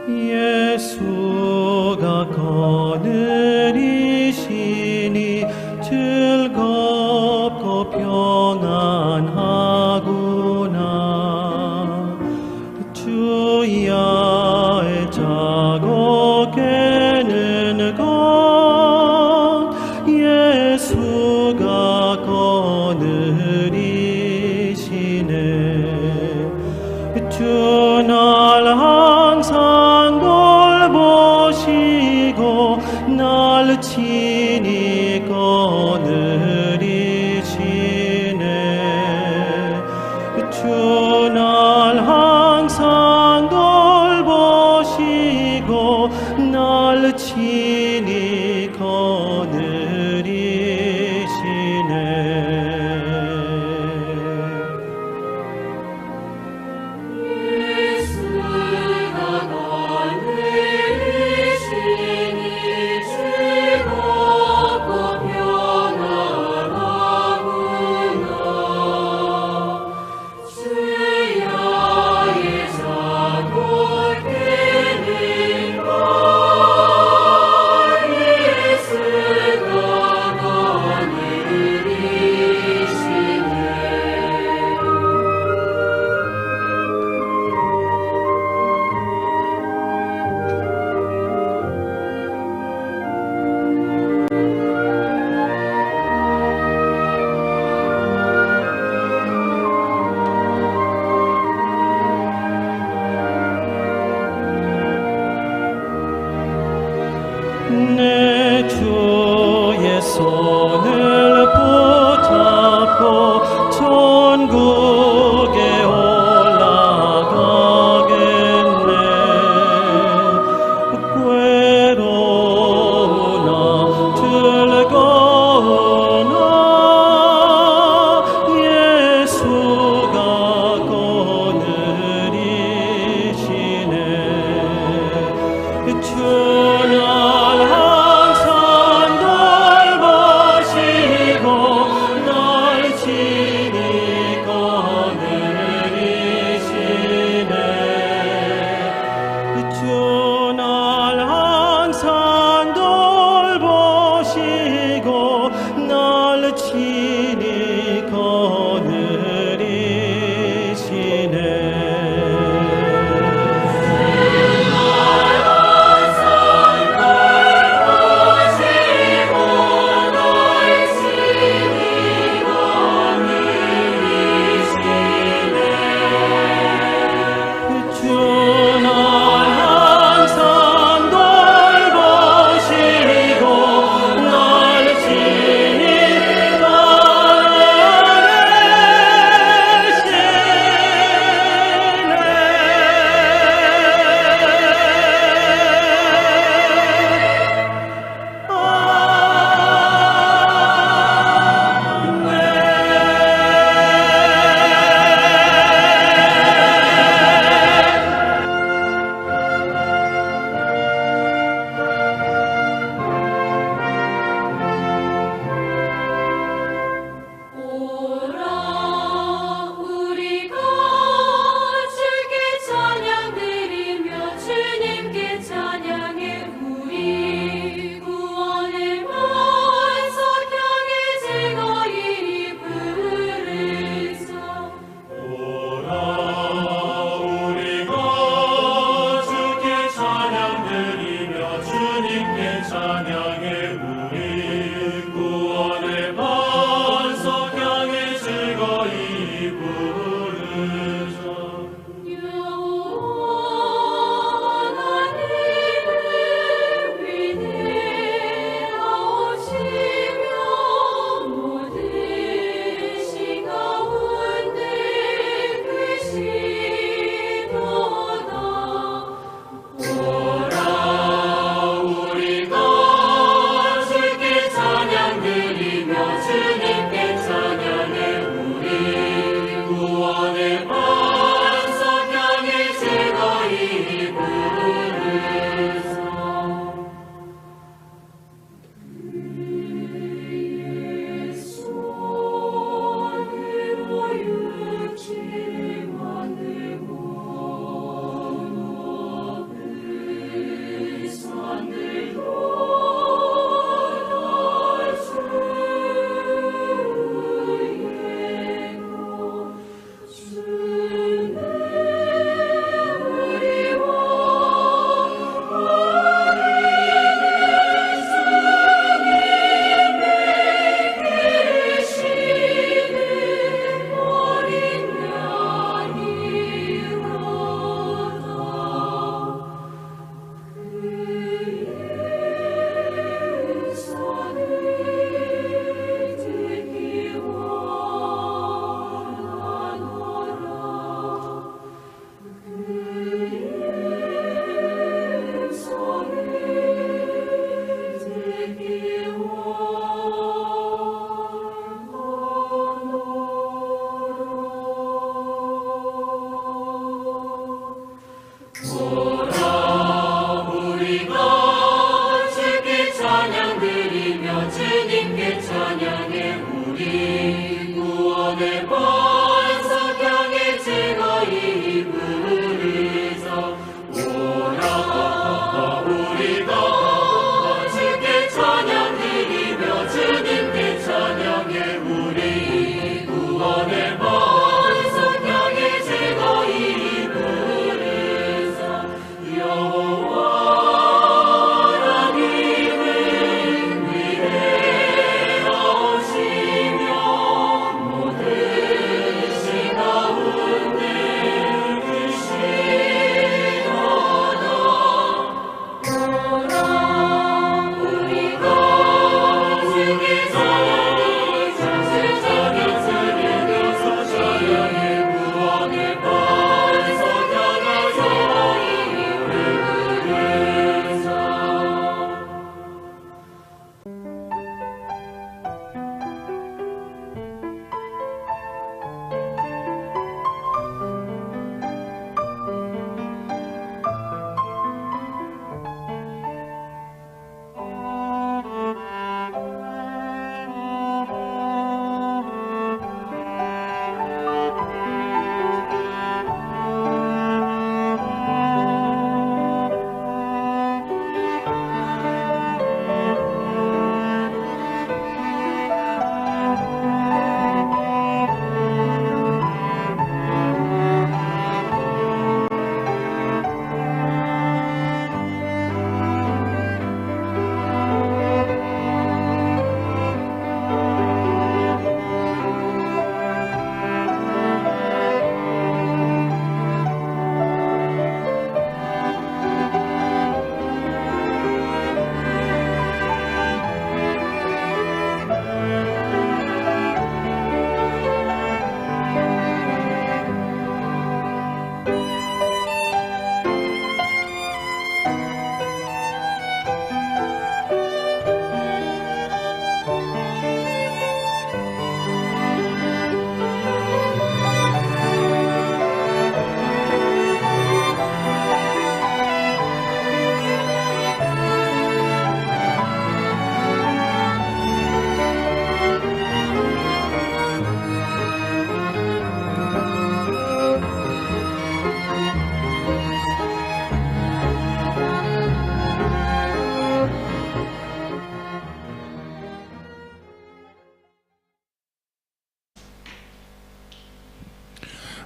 예수가 거느리시니 즐겁고 평안하구나. 주야의 자고 깨는 것 예수가 거느리시네. 주 날 항상 돌보시고 날 친히 거느리시네. 주 날 항상 돌보시고 날 친히 거느리시네. 오라 우리가 주께 찬양 드리며 주님께 찬양해 우리 구원의 반석 향해 즐거이 부르자 오라 우리가 주께 찬양 드리며 주님께 찬양해 우리 구원의 반석 향해 즐거이 부르자 여호와라님을 위대하시며 모든 시 가운데 계시도다 오라 우리가 주께 찬양해 찬양해서 찬양해 구원의 반석 향해 즐거이 부르자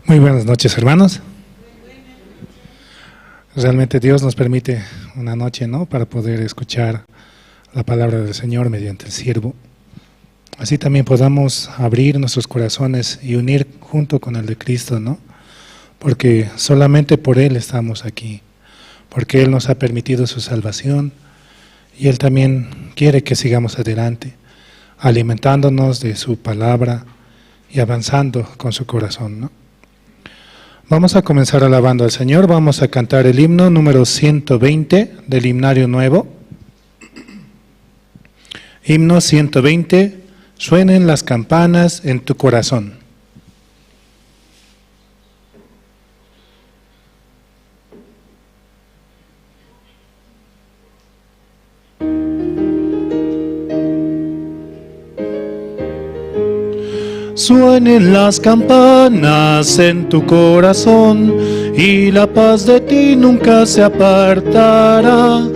Muy buenas noches, hermanos. Realmente Dios nos permite una noche, ¿no?, para poder escuchar la palabra del Señor mediante el siervo. Así también podamos abrir nuestros corazones y unir junto con el de Cristo, ¿no? Porque solamente por Él estamos aquí, porque Él nos ha permitido su salvación y Él también quiere que sigamos adelante, alimentándonos de su palabra y avanzando con su corazón, ¿no? Vamos a comenzar alabando al Señor. Vamos a cantar el himno número 120 del Himnario Nuevo. Himno 120, suenen las campanas en tu corazón. Suenen las campanas en tu corazón y la paz de ti nunca se apartará.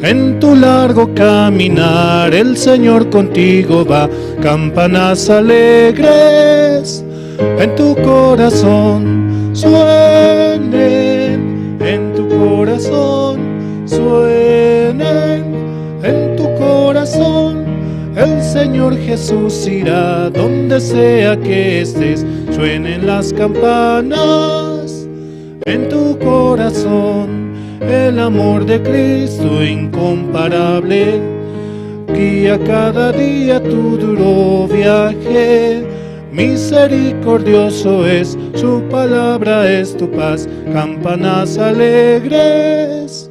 En tu largo caminar el Señor contigo va. Campanas alegres en tu corazón suenen, en tu corazón suenen, en tu corazón. El Señor Jesús irá donde sea que estés. Suenen las campanas en tu corazón. El amor de Cristo incomparable guía cada día tu duro viaje. Misericordioso es, su palabra es tu paz. Campanas alegres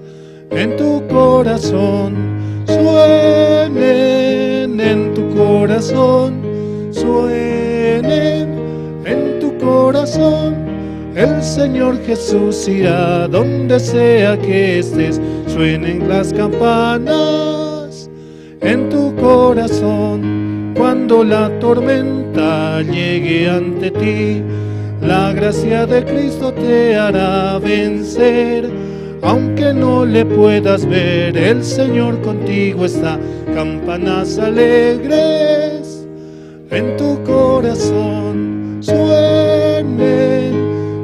en tu corazón suenen, en tu corazón suenen, en tu corazón. El Señor Jesús irá donde sea que estés. Suenen las campanas en tu corazón. Cuando la tormenta llegue ante ti, la gracia de Cristo te hará vencer. Aunque no le puedas ver, el Señor contigo está. Campanas alegres en tu corazón suenen.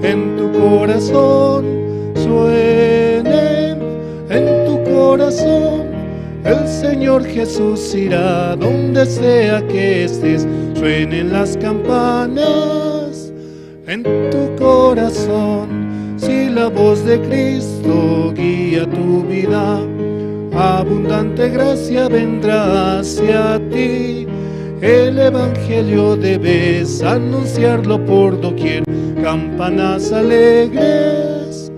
En tu corazón suenen, en tu corazón. El Señor Jesús irá donde sea que estés. Suenen las campanas en tu corazón. Si la voz de Cristo guía tu vida, abundante gracia vendrá hacia ti. El Evangelio debes anunciarlo por doquier. Campanas alegres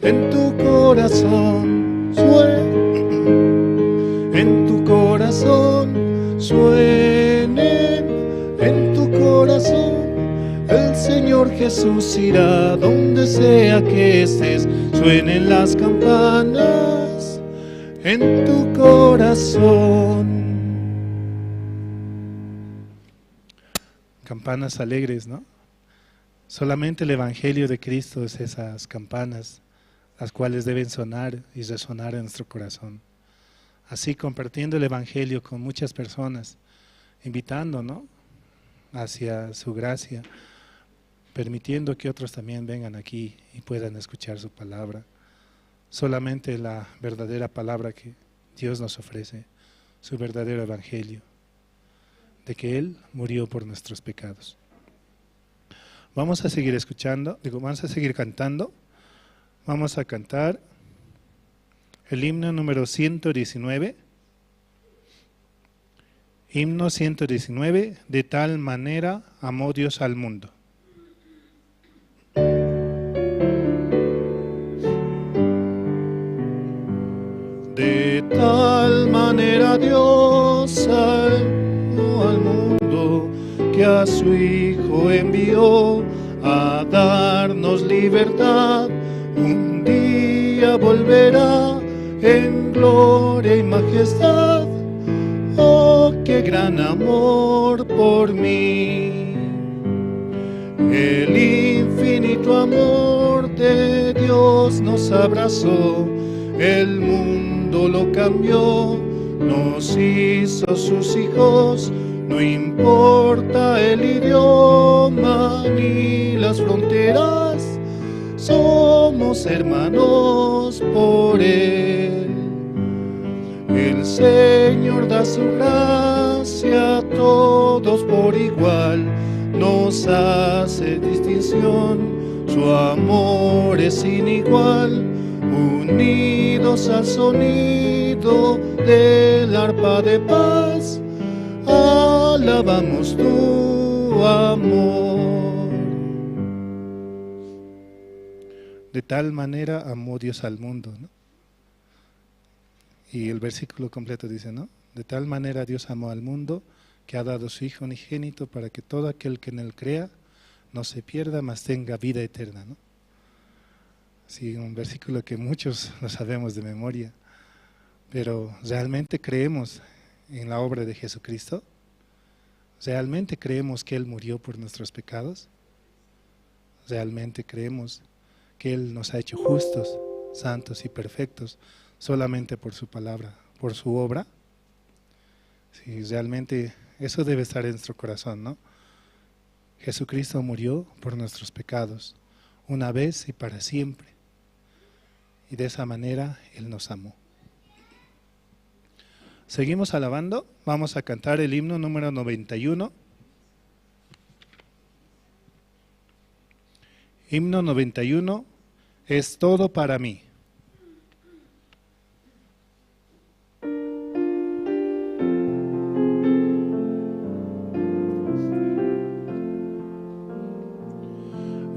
en tu corazón suenen, en tu corazón suenen, en tu corazón. El Señor Jesús irá donde sea que estés. Suenen las campanas en tu corazón. Campanas alegres, ¿no? Solamente el Evangelio de Cristo es esas campanas, las cuales deben sonar y resonar en nuestro corazón. Así, compartiendo el Evangelio con muchas personas, invitando, ¿no?, hacia su gracia, permitiendo que otros también vengan aquí y puedan escuchar su palabra. Solamente la verdadera palabra que Dios nos ofrece, su verdadero Evangelio, de que Él murió por nuestros pecados. Vamos a seguir escuchando, vamos a seguir cantando. Vamos a cantar el himno número 119. Himno 119, de tal manera amó Dios al mundo. De tal manera Dios amó al mundo, que a su Hijo envió a darnos libertad. Un día volverá en gloria y majestad. Oh, qué gran amor por mí. El infinito amor de Dios nos abrazó, el mundo lo cambió, nos hizo sus hijos. No importa el idioma ni las fronteras, somos hermanos por Él. El Señor da su gracia a todos por igual, nos hace distinción, su amor es sin igual. Unidos al sonido del arpa de paz, alabamos tu amor. De tal manera amó Dios al mundo, ¿no? Y el versículo completo dice, ¿no? De tal manera Dios amó al mundo, que ha dado su Hijo unigénito, para que todo aquel que en Él crea no se pierda, mas tenga vida eterna, ¿no? Sí, un versículo que muchos lo sabemos de memoria, pero ¿realmente creemos en la obra de Jesucristo? ¿Realmente creemos que Él murió por nuestros pecados? ¿Realmente creemos que Él nos ha hecho justos, santos y perfectos solamente por su palabra, por su obra? Sí, realmente eso debe estar en nuestro corazón, ¿no? Jesucristo murió por nuestros pecados, una vez y para siempre. Y de esa manera Él nos amó. Seguimos alabando, vamos a cantar el himno número 91. Himno 91, es todo para mí.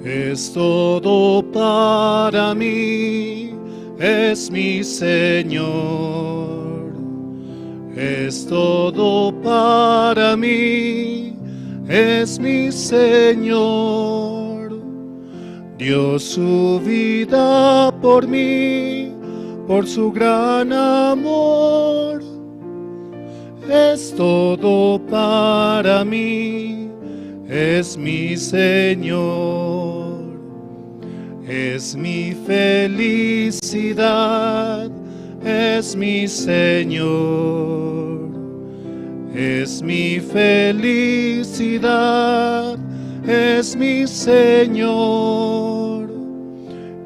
Es todo para mí, es mi Señor. Es todo para mí, es mi Señor. dio su vida por mí, por su gran amor. Es todo para mí, es mi Señor. Es mi felicidad, es mi Señor. Es mi felicidad, es mi Señor.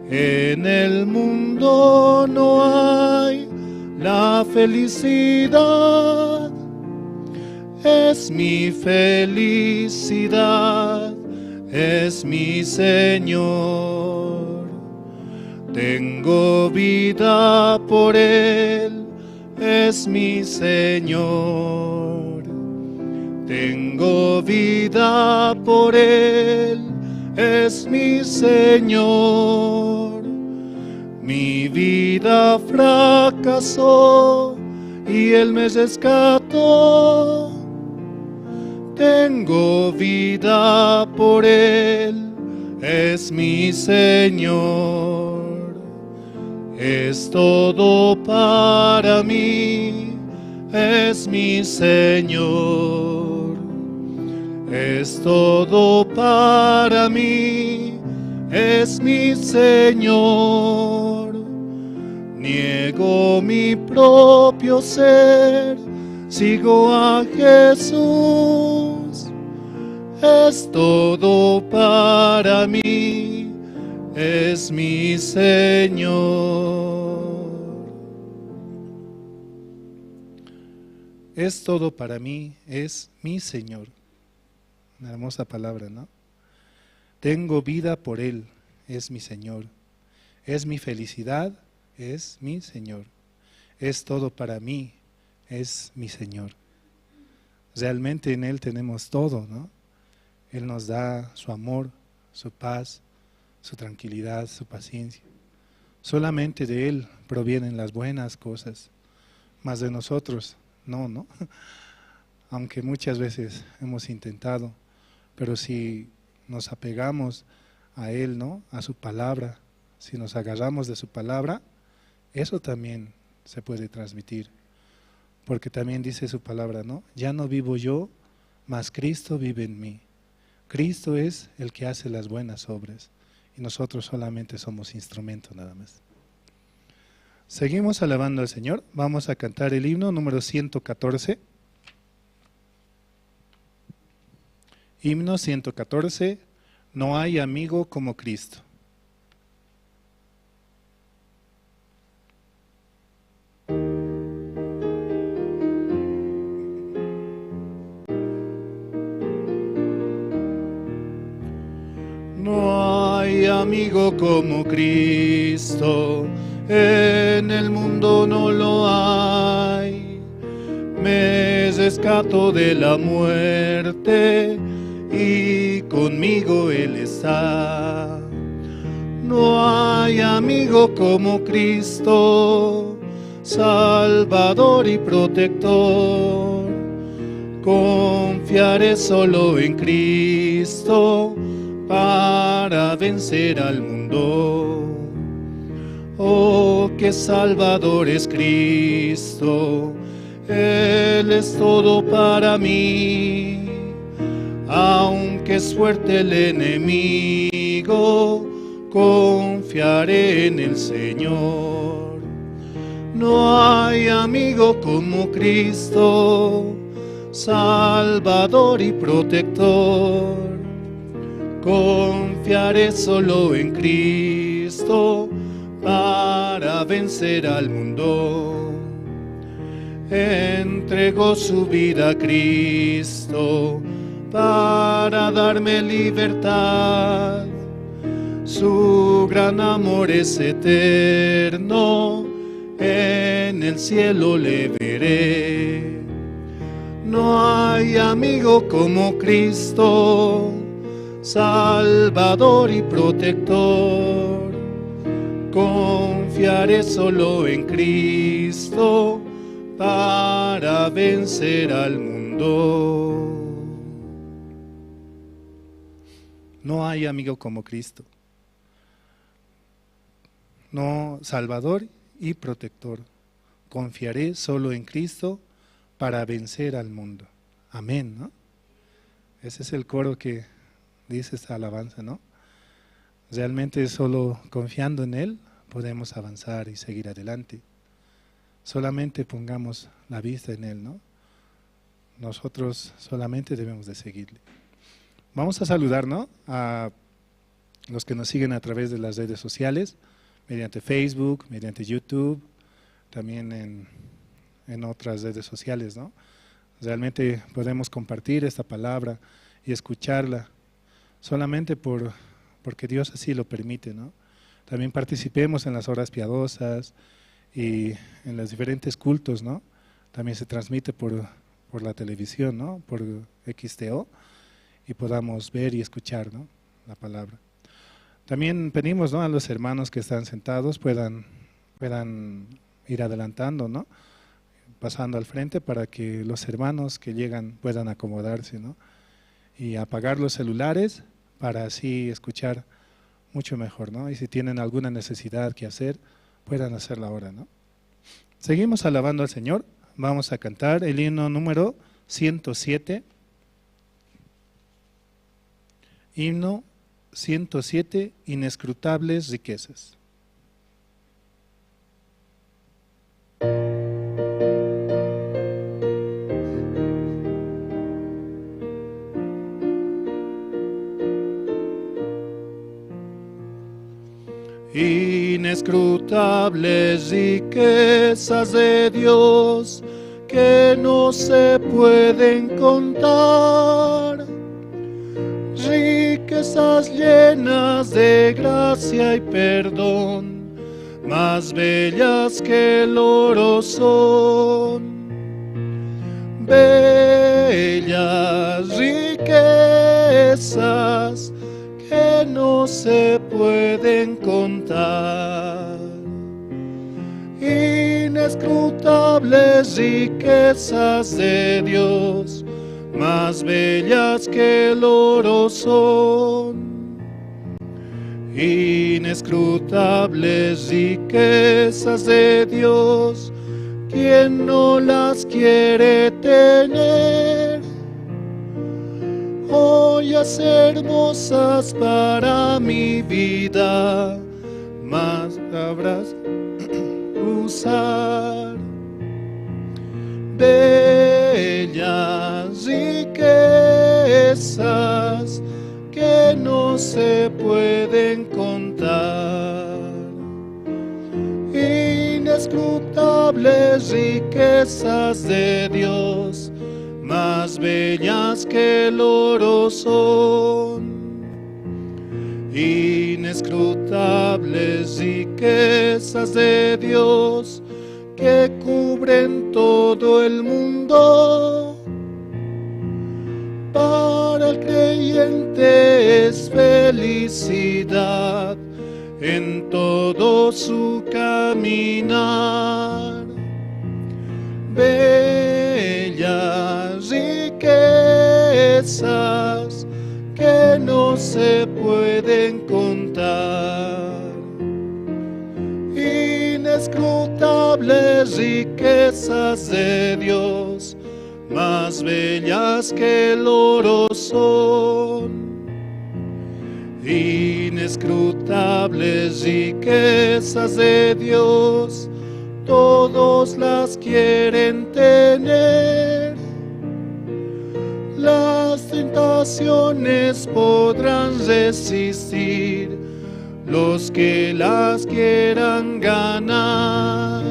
En el mundo no hay la felicidad, es mi felicidad, es mi Señor. Tengo vida por Él, es mi Señor. Tengo vida por Él, es mi Señor. Mi vida fracasó y Él me rescató. Tengo vida por Él, es mi Señor. Es todo para mí, es mi Señor. Es todo para mí, es mi Señor. Niego mi propio ser, sigo a Jesús. Es todo para mí, es mi Señor. Es todo para mí, es mi Señor. Una hermosa palabra, ¿no? Tengo vida por Él, es mi Señor. Es mi felicidad, es mi Señor. Es todo para mí, es mi Señor. Realmente en Él tenemos todo, ¿no? Él nos da su amor, su paz, su tranquilidad, su paciencia. Solamente de Él provienen las buenas cosas, más de nosotros no. Aunque muchas veces hemos intentado, pero si nos apegamos a Él, ¿no? A su palabra, si nos agarramos de su palabra, eso también se puede transmitir. Porque también dice su palabra, ¿no? Ya no vivo yo, mas Cristo vive en mí. Cristo es el que hace las buenas obras y nosotros solamente somos instrumento nada más. Seguimos alabando al Señor. Vamos a cantar el himno número 114. Himno 114. No hay amigo como Cristo. No hay amigo como Cristo, en el mundo no lo hay. Me rescato de la muerte y conmigo Él está. No hay amigo como Cristo, Salvador y protector. Confiaré solo en Cristo para vencer al mundo. Oh, qué Salvador es Cristo, Él es todo para mí. Aunque es fuerte el enemigo, confiaré en el Señor. No hay amigo como Cristo, Salvador y protector. Confiaré solo en Cristo para vencer al mundo. Entregó su vida a Cristo para darme libertad. Su gran amor es eterno, en el cielo le veré. No hay amigo como Cristo, Salvador y protector. Confiaré solo en Cristo para vencer al mundo. No hay amigo como Cristo. no Salvador y protector. Confiaré solo en Cristo para vencer al mundo. Amén, ¿no? Ese es el coro que dice esta alabanza, ¿no? Realmente solo confiando en Él podemos avanzar y seguir adelante. Solamente pongamos la vista en Él, ¿no? Nosotros solamente debemos de seguirle. Vamos a saludar, ¿no?, a los que nos siguen a través de las redes sociales, mediante Facebook, mediante YouTube, también en otras redes sociales, ¿no? Realmente podemos compartir esta palabra y escucharla solamente porque Dios así lo permite, ¿no? También participemos en las horas piadosas y en los diferentes cultos, ¿no? También se transmite por la televisión, ¿no?, por XTO, y podamos ver y escuchar, ¿no?, la palabra. También pedimos, ¿no?, a los hermanos que están sentados puedan ir adelantando, ¿no?, pasando al frente para que los hermanos que llegan puedan acomodarse, ¿no?, y apagar los celulares para así escuchar mucho mejor, ¿no? Y si tienen alguna necesidad que hacer, puedan hacerla ahora, ¿no? Seguimos alabando al Señor. Vamos a cantar el himno número 107. Himno 107, inescrutables riquezas. Inescrutables riquezas de Dios que no se pueden contar, riquezas llenas de gracia y perdón, más bellas que el oro son. Bellas riquezas que no se pueden contar, inescrutables riquezas de Dios, más bellas que el oro son. Inescrutables riquezas de Dios, ¿quién no las quiere tener? Joyas hermosas para mi vida, más sabrás usar. Bellas riquezas que no se pueden contar, inescrutables riquezas de Dios, más bellas que el oro son. Inescrutables riquezas de Dios que cubren todo el mundo. Para el creyente es felicidad en todo su caminar. Bellas riquezas que no se pueden contar, inescrutables riquezas de Dios, más bellas que el oro son. Inescrutables riquezas de Dios, todos las quieren tener. Las tentaciones podrán resistir los que las quieran ganar.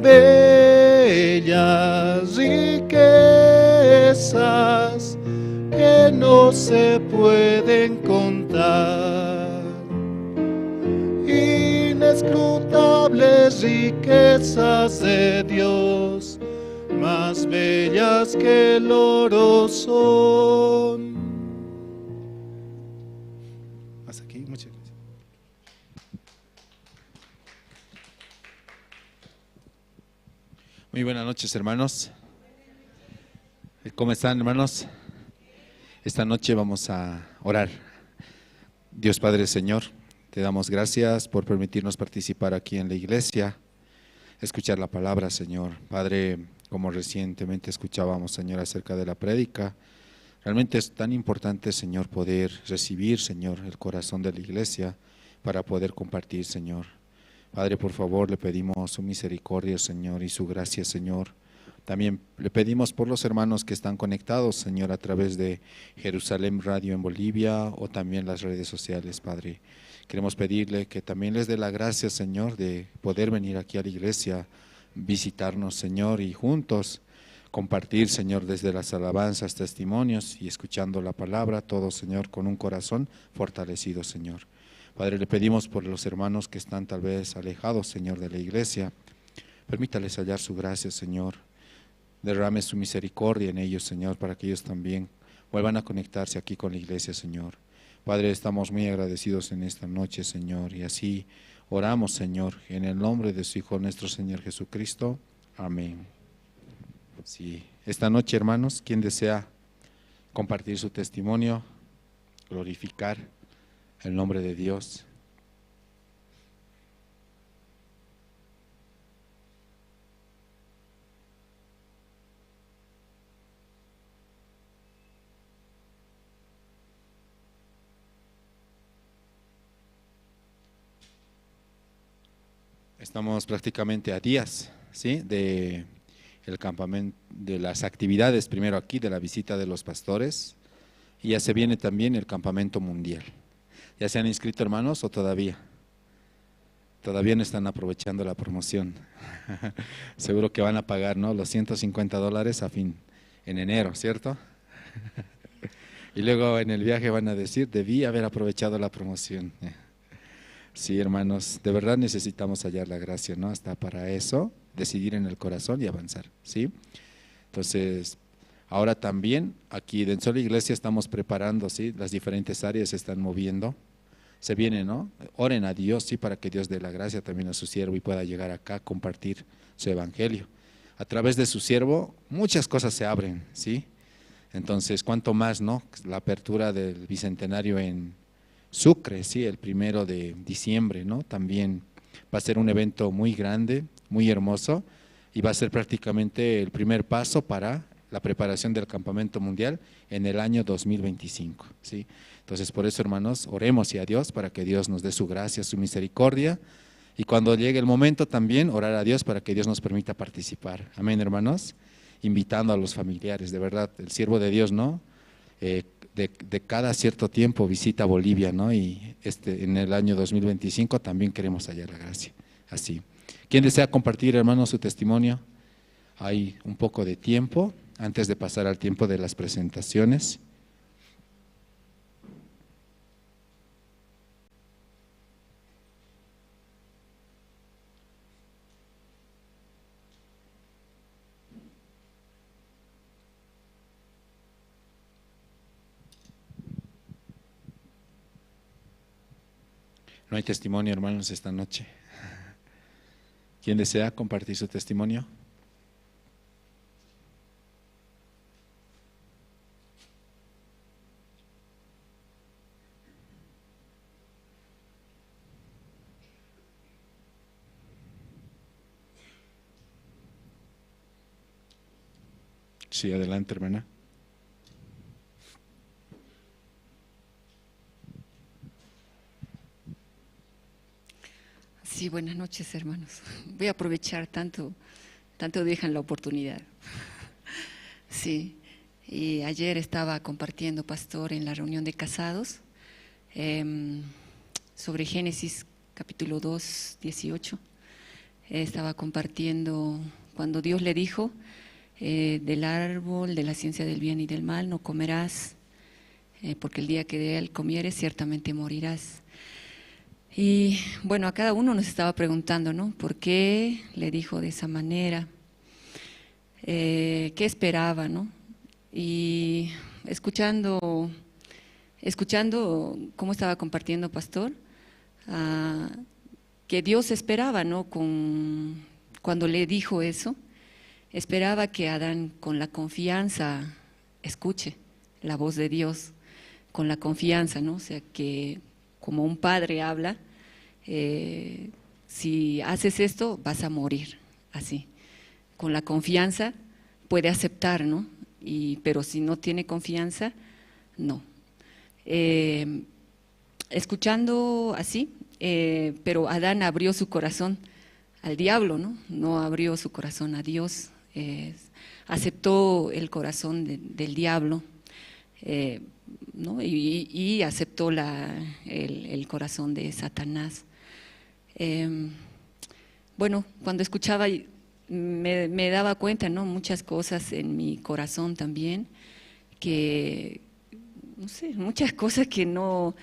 Bellas riquezas que no se pueden contar, inescrutables riquezas de Dios, más bellas que el oro son. Hasta aquí, muchas gracias. Muy buenas noches, hermanos. ¿Cómo están, hermanos? Esta noche vamos a orar. Dios Padre, Señor, Te damos gracias por permitirnos participar aquí en la iglesia, escuchar la palabra, Señor. Padre, como recientemente escuchábamos, Señor, acerca de la prédica, realmente es tan importante, Señor, poder recibir, Señor, el corazón de la iglesia para poder compartir, Señor. Padre, por favor, le pedimos su misericordia, Señor, y su gracia, Señor. También le pedimos por los hermanos que están conectados, Señor, a través de Jerusalén Radio en Bolivia o también las redes sociales, Padre. Queremos pedirle que también les dé la gracia, Señor, de poder venir aquí a la iglesia, visitarnos, Señor, y juntos compartir, Señor, desde las alabanzas, testimonios y escuchando la palabra, todo, Señor, con un corazón fortalecido, Señor. Padre, le pedimos por los hermanos que están tal vez alejados, Señor, de la iglesia. Permítales hallar su gracia, Señor. Derrame su misericordia en ellos, Señor, para que ellos también vuelvan a conectarse aquí con la iglesia, Señor. Padre, estamos muy agradecidos en esta noche, Señor, y así oramos, Señor, en el nombre de su Hijo, nuestro Señor Jesucristo. Amén. Sí, esta noche, hermanos, quien desea compartir su testimonio, glorificar el nombre de Dios. Estamos prácticamente a días, ¿sí?, de el campamento, de las actividades, primero aquí, de la visita de los pastores, y ya se viene también el campamento mundial. ¿Ya se han inscrito, hermanos, o todavía? Todavía no están aprovechando la promoción. Seguro que van a pagar, ¿no?, los $150 en enero, ¿cierto? Y luego en el viaje van a decir, debí haber aprovechado la promoción. Sí, hermanos, de verdad necesitamos hallar la gracia, ¿no? Hasta para eso, decidir en el corazón y avanzar, ¿sí? Entonces, ahora también aquí dentro de la iglesia estamos preparando, ¿sí? Las diferentes áreas se están moviendo, se viene, ¿no? Oren a Dios, ¿sí? Para que Dios dé la gracia también a su siervo y pueda llegar acá a compartir su evangelio. A través de su siervo muchas cosas se abren, ¿sí? Entonces, cuánto más, ¿no? La apertura del bicentenario en Sucre, sí, el 1 de diciembre, ¿no? También va a ser un evento muy grande, muy hermoso, y va a ser prácticamente el primer paso para la preparación del campamento mundial en el año 2025, ¿sí? Entonces, por eso, hermanos, oremos a Dios para que Dios nos dé su gracia, su misericordia, y cuando llegue el momento también orar a Dios para que Dios nos permita participar. Amén, hermanos, invitando a los familiares, de verdad, el siervo de Dios, ¿no? De cada cierto tiempo visita Bolivia, ¿no? Y en el año 2025 también queremos hallar la gracia. Así. ¿Quién desea compartir, hermanos, su testimonio? Hay un poco de tiempo antes de pasar al tiempo de las presentaciones. No hay testimonio, hermanos, esta noche. ¿Quién desea compartir su testimonio? Sí, adelante, hermana. Sí, buenas noches, hermanos. Voy a aprovechar tanto dejan la oportunidad. Sí, y ayer estaba compartiendo, pastor, en la reunión de casados, sobre Génesis capítulo 2, 18. Estaba compartiendo cuando Dios le dijo, del árbol de la ciencia del bien y del mal no comerás, porque el día que de él comieres ciertamente morirás. Y bueno, a cada uno nos estaba preguntando, ¿no? ¿Por qué le dijo de esa manera? ¿Qué esperaba, no? Y escuchando cómo estaba compartiendo pastor, que Dios esperaba, ¿no? Cuando le dijo eso, esperaba que Adán con la confianza escuche la voz de Dios, con la confianza, ¿no? O sea, que como un padre habla, si haces esto vas a morir, así. Con la confianza puede aceptar, ¿no? Pero si no tiene confianza, no. Escuchando así, pero Adán abrió su corazón al diablo, ¿no? No abrió su corazón a Dios, aceptó el corazón del diablo, ¿no? y aceptó el corazón de Satanás. Bueno, cuando escuchaba me daba cuenta, ¿no? Muchas cosas en mi corazón también, que, no sé, muchas cosas que no,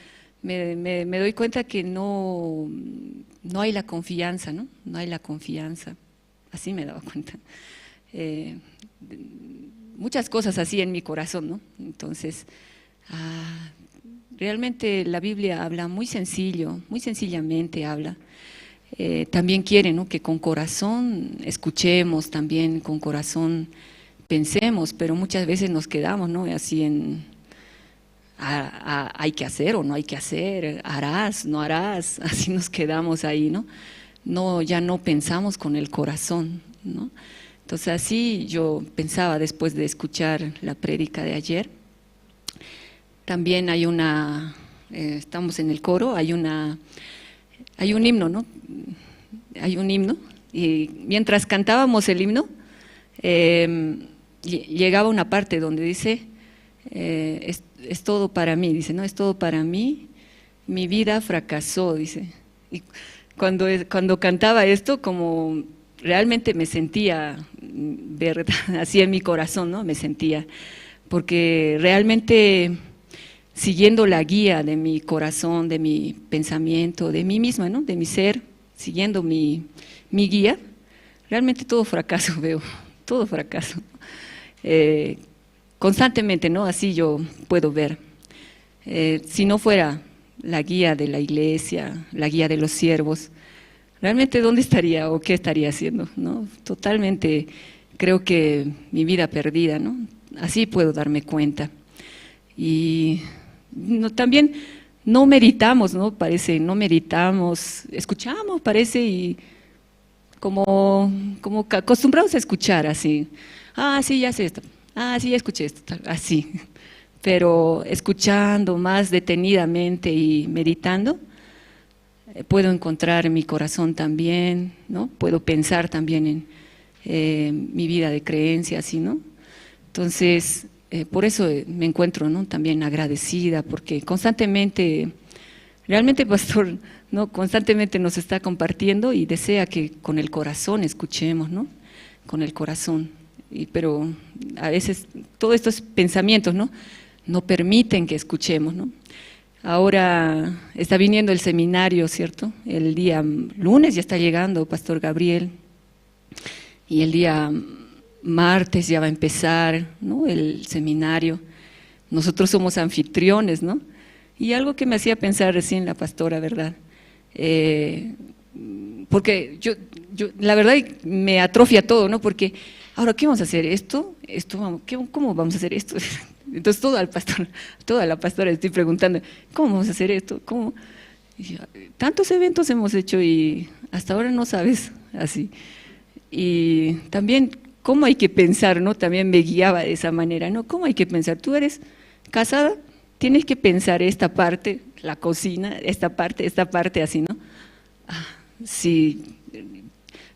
me doy cuenta que no hay la confianza, ¿no? No hay la confianza, así me daba cuenta. Muchas cosas así en mi corazón, ¿no? Entonces, realmente la Biblia habla muy sencillo, muy sencillamente habla. También quiere, ¿no? Que con corazón escuchemos, también con corazón pensemos, pero muchas veces nos quedamos, ¿no? Así hay que hacer o no hay que hacer, harás, no harás, así nos quedamos ahí, ¿no? No, ya no pensamos con el corazón, ¿no? Entonces así yo pensaba después de escuchar la prédica de ayer. También hay estamos en el coro, hay un himno, ¿no? Hay un himno, y mientras cantábamos el himno, llegaba una parte donde dice, es todo para mí, dice, ¿no? Es todo para mí, mi vida fracasó, dice. Y cuando cantaba esto, como realmente me sentía, ¿verdad? Así en mi corazón, ¿no? Me sentía, porque realmente siguiendo la guía de mi corazón, de mi pensamiento, de mí misma, ¿no? De mi ser, siguiendo mi guía, realmente todo fracaso veo, todo fracaso. Constantemente, ¿no? Así yo puedo ver. Si no fuera la guía de la iglesia, la guía de los siervos, realmente ¿dónde estaría o qué estaría haciendo? ¿No? Totalmente creo que mi vida perdida, ¿no? Así puedo darme cuenta. Y también no meditamos, ¿no? Parece, no meditamos, escuchamos, parece, y como acostumbrados a escuchar así. Sí, ya sé esto. Sí, ya escuché esto, así. Pero escuchando más detenidamente y meditando, puedo encontrar en mi corazón también, ¿no? Puedo pensar también en mi vida de creencia, así, ¿no? Entonces, por eso me encuentro, ¿no? También agradecida, porque constantemente, realmente Pastor, ¿no? Constantemente nos está compartiendo y desea que con el corazón escuchemos, ¿no? Con el corazón. Pero a veces todos estos pensamientos, ¿no? No permiten que escuchemos, ¿no? Ahora está viniendo el seminario, ¿cierto? El día lunes ya está llegando Pastor Gabriel, y el día martes ya va a empezar, ¿no? El seminario. Nosotros somos anfitriones, ¿no? Y algo que me hacía pensar recién la pastora, ¿verdad? Porque yo la verdad me atrofia todo, ¿no? Porque ahora, ¿qué vamos a hacer? ¿Cómo vamos a hacer esto? Entonces toda la pastora estoy preguntando, ¿cómo vamos a hacer esto? ¿Cómo? Y yo, tantos eventos hemos hecho y hasta ahora no sabes, así. Y también, ¿cómo hay que pensar, no? También me guiaba de esa manera, ¿no? ¿Cómo hay que pensar? Tú eres casada, tienes que pensar esta parte, la cocina, esta parte, así, ¿no? Sí,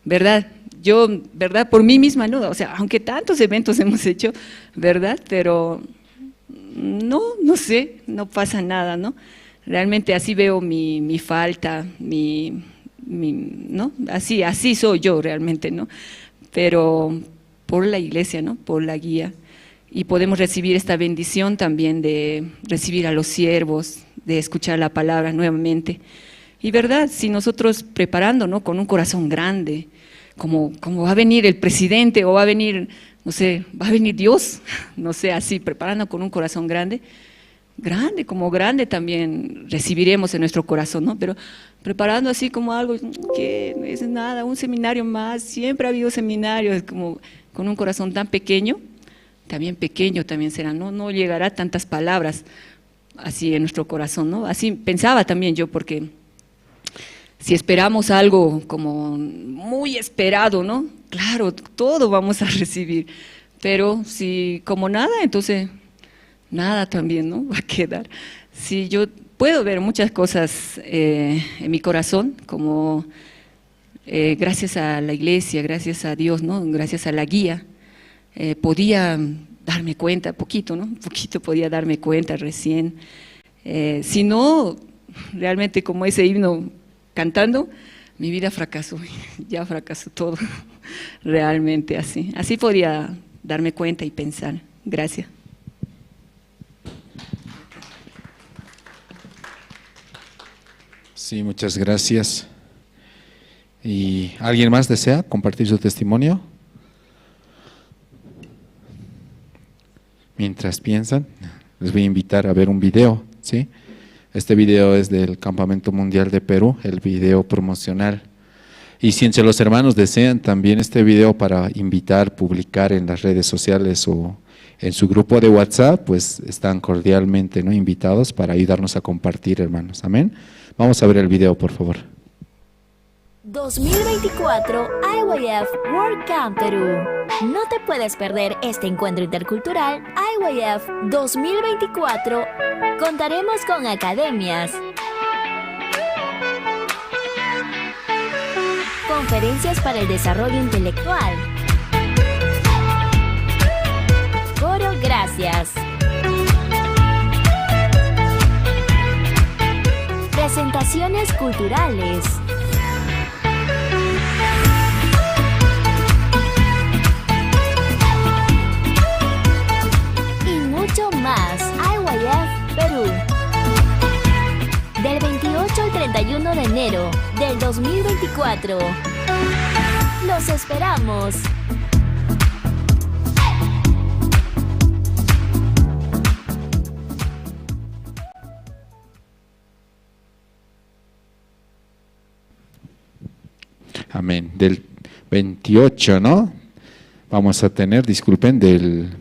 ¿verdad? Yo, ¿verdad? Por mí misma, ¿no? O sea, aunque tantos eventos hemos hecho, ¿verdad? Pero no sé, no pasa nada, ¿no? Realmente así veo mi falta, ¿no? Así soy yo realmente, ¿no? Pero por la iglesia, ¿no? Por la guía. Y podemos recibir esta bendición también de recibir a los siervos, de escuchar la palabra nuevamente. Y verdad, si nosotros preparando, ¿no? Con un corazón grande, como va a venir el presidente o va a venir, no sé, va a venir Dios, no sé, así, preparando con un corazón grande como grande también recibiremos en nuestro corazón, ¿no? Pero preparando así como algo que no es nada, un seminario más, siempre ha habido seminarios, como con un corazón tan pequeño también será, no llegará tantas palabras, así en nuestro corazón, ¿no? Así pensaba también yo, porque si esperamos algo como muy esperado, ¿no? Claro, todo vamos a recibir, pero si como nada, entonces nada también, ¿no? Va a quedar. Si yo puedo ver muchas cosas en mi corazón, como gracias a la iglesia, gracias a Dios, ¿no? Gracias a la guía, podía darme cuenta, poquito, ¿no? Un poquito podía darme cuenta recién. Si no, realmente como ese himno cantando, mi vida fracasó, ya fracasó todo, realmente así. Así podía darme cuenta y pensar. Gracias. Sí, muchas gracias. ¿Y alguien más desea compartir su testimonio? Mientras piensan, les voy a invitar a ver un video, ¿sí? Este video es del Campamento Mundial de Perú, el video promocional. Y si entre los hermanos desean también este video para invitar, publicar en las redes sociales o en su grupo de WhatsApp, pues están cordialmente, ¿no?, invitados para ayudarnos a compartir, hermanos. Amén. Vamos a ver el video, por favor. 2024 IYF World Camp Perú. No te puedes perder este encuentro intercultural IYF 2024. Contaremos con academias, conferencias para el desarrollo intelectual, coro gracias, presentaciones culturales, mucho más. IYF Perú. Del 28 al 31 de enero del 2024. ¡Los esperamos! Amén. Del 28, ¿no? Vamos a tener, disculpen, del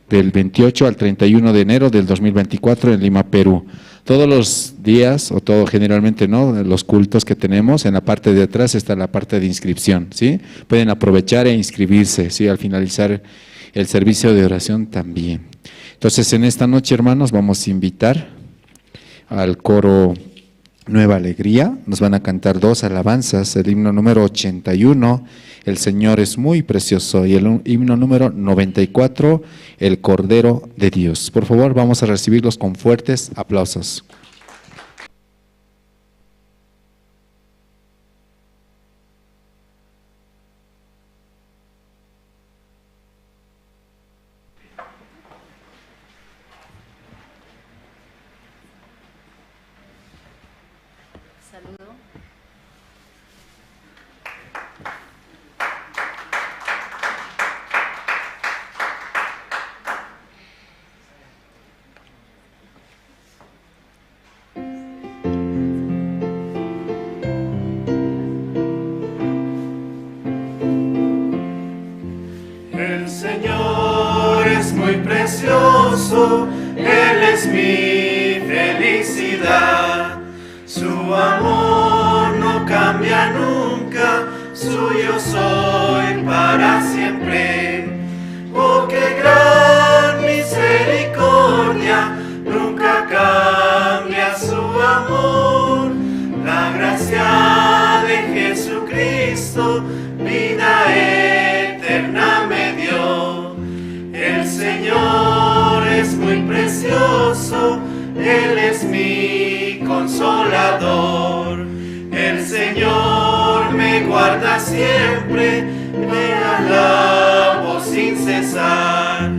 28 al 31 de enero del 2024 en Lima, Perú. Todos los días, o todo generalmente, ¿no?, los cultos que tenemos, en la parte de atrás está la parte de inscripción, ¿sí? Pueden aprovechar e inscribirse, ¿sí?, al finalizar el servicio de oración también. Entonces, en esta noche, hermanos, vamos a invitar al coro Nueva Alegría. Nos van a cantar 2 alabanzas, el himno número 81, El Señor es muy precioso, y el himno número 94, El Cordero de Dios. Por favor, vamos a recibirlos con fuertes aplausos. El Señor es muy precioso, Él es mi felicidad. Su amor no cambia nunca, suyo soy para siempre. Oh, qué gran misericordia, nunca cambia su amor. La gracia de Jesucristo, vida eterna me dio. El Señor es muy precioso, Él es mi consolador. El Señor me guarda siempre, me alabo sin cesar.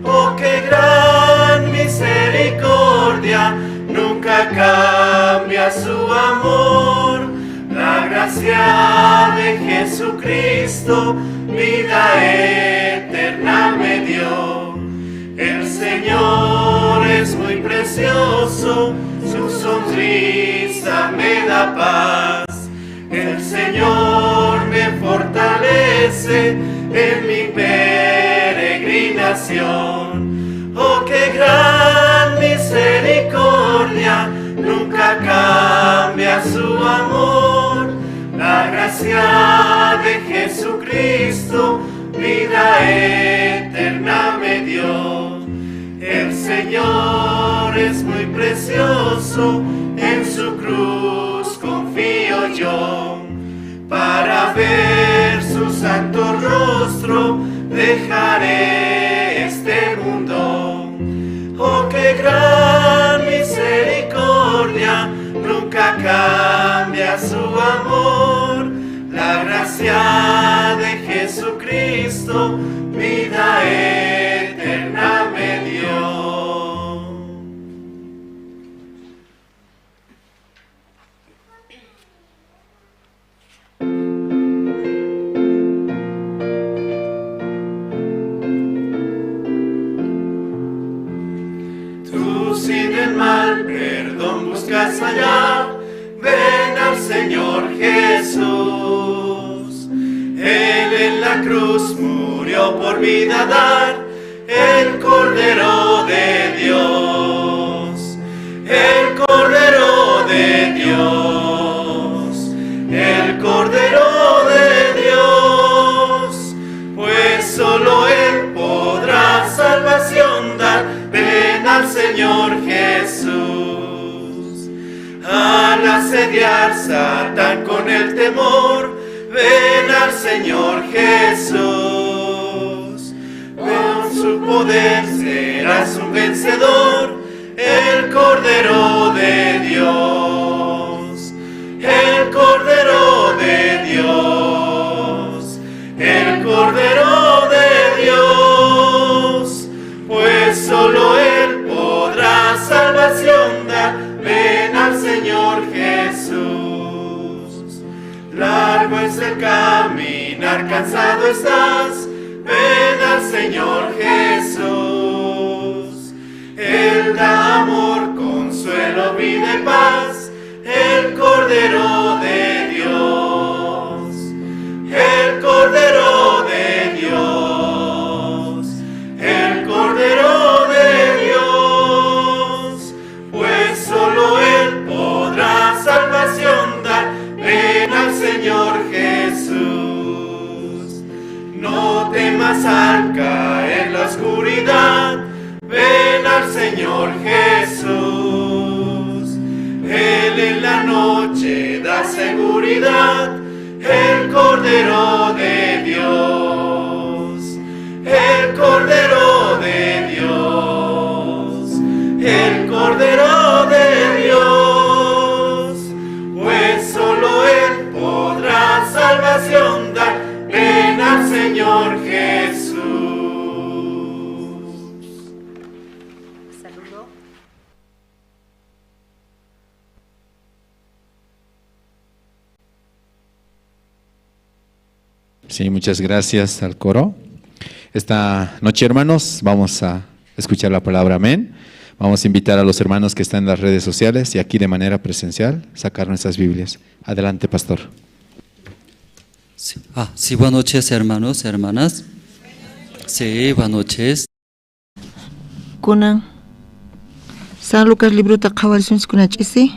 Oh, qué gran misericordia, nunca cambia su amor. La gracia de Jesucristo, vida eterna me dio. El Señor es muy precioso, su sonrisa me da paz. El Señor me fortalece en mi peregrinación. Oh, qué gran misericordia, misericordia nunca cambia su amor. La gracia de Jesucristo vida eterna me dio. El Señor es muy precioso, en su cruz confío yo. Para ver su santo rostro dejaré este mundo. Oh, qué gran misericordia, nunca cambia su amor. La gracia de Jesucristo vida eterna me dio. Tú sin el mal perdón buscas hallar, ven al Señor Jesús. Él en la cruz murió por vida dar, el Cordero de Dios, el Cordero de Dios, el Cordero de Dios, pues solo Él podrá salvación dar. Ven al Señor Jesús. Al asediar Satán con el temor, ven al Señor Jesús. Con su poder serás un vencedor, el Cordero de Dios, el Cordero de Dios, el Cordero de Dios, pues solo Él podrá salvación dar. Ven al Señor Jesús. Largo es el caminar, cansado estás, ven al Señor Jesús. Él da amor, consuelo, vida y paz, el Cordero de Dios, el Cordero de Dios, el Cordero de Dios, pues solo Él podrá salvación dar. Ven al Señor Jesús. No temas al caer la oscuridad, ven al Señor Jesús. Él en la noche da seguridad, el Cordero de Dios, el Cordero de Dios, el Cordero de Dios, pues solo Él podrá salvación dar. Ven al Señor Jesús. Saludo. Sí, muchas gracias al coro. Esta noche, hermanos, vamos a escuchar la palabra amén. Vamos a invitar a los hermanos que están en las redes sociales y aquí de manera presencial sacar nuestras Biblias. Adelante, pastor. Sí, buenas noches, hermanos, hermanas. Sí, buenas noches. Kunan San Lucas libro ta khawalsun kunach isi.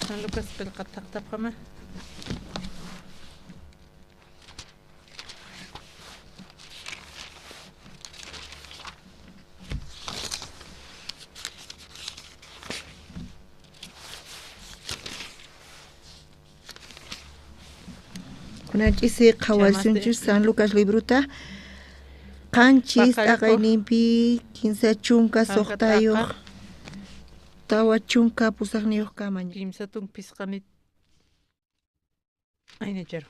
San Lucas pelqattaq qama. Kunach isi khawalsun San Lucas libro ta qanchis aqaynimpi 15 chunka soqtayo tawa chunka pusaqniyuq kamaña. Kimsatun pisqanit. Ayna charo.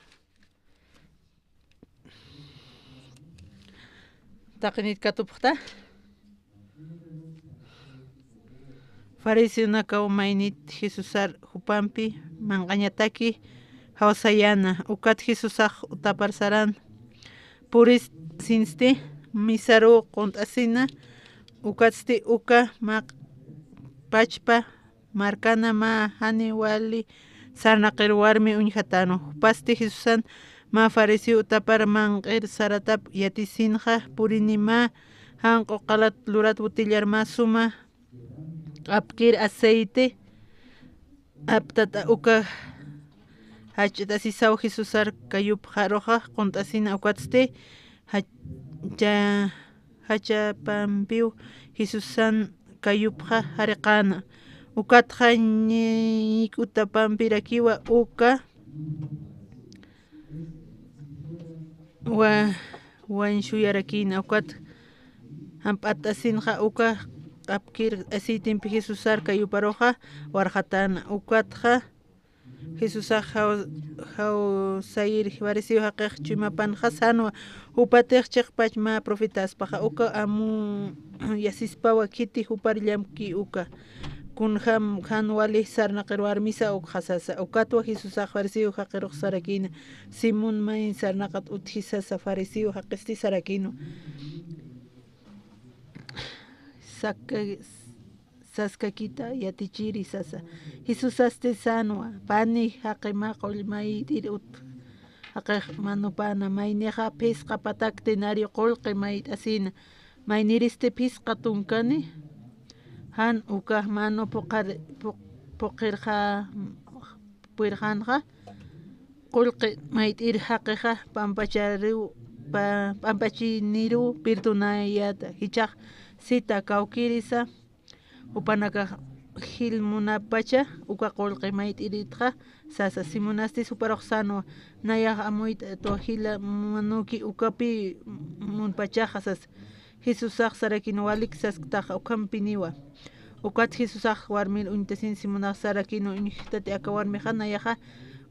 Taqinit katupqta. Fariseo mainit Jesusar Jupampi manqañataki hawsayana ukat Jesusaq utaparsaran puris sinste misaro quntasina ukatsti uka maq pachpa markana ma hani wali sarnaqir warmi uñhatano pasti Jesusan ma farisiu utapar manqir saratap yatisinja purinima hanqo qalat lurat butillar masuma apkir aceite aptata uka hachita sisaw Jesusar kayup jaroja quntasina ukatzte hacha pampiu Jesusan kayupja hariqana ukatja ñikuta pampirakiwa uka wanshuyarakina ukat hamp'atasinja uka q'apkir aceitempi Jesusar kayuparoja warjatana ukatja Jesusaj haw sayir varisiw haqeq chimapan hasanwa upateq chiqpach ma profetaspaja uka amu yasispawa kiti huparllamki uka kunjam han wali sarnaqir warmisa uk hasasa ukatwa Jesusaj varisiw haqiruq sarakina Simón may sarnaqat uthisasa varisiw haqisti sarakino saskakita yatichiri sasa Jesusaste sanwa pani haqima qolmay dirut haqeq manupana mayneja pisqa patakte nari qolqi may asina mayniriste pisqa tunkani han uka mano poqirja puirjanja qolqi maytir haqeja pampachariu pampachiniru pirtunayata hichaq sita kawkirisa upanaka hilmunapacha uka qolqi mayt'iritqa sasa simunasti suparoqsano nayaq amuyta tuajila manuki ukapi munpachaqa sasa Jesusaq sarakino walik sasktaqa ukampi niwa ukat Jesusaq warmi uñitasin simunaq sarakino uñiqtati aka warmiqa nayaqa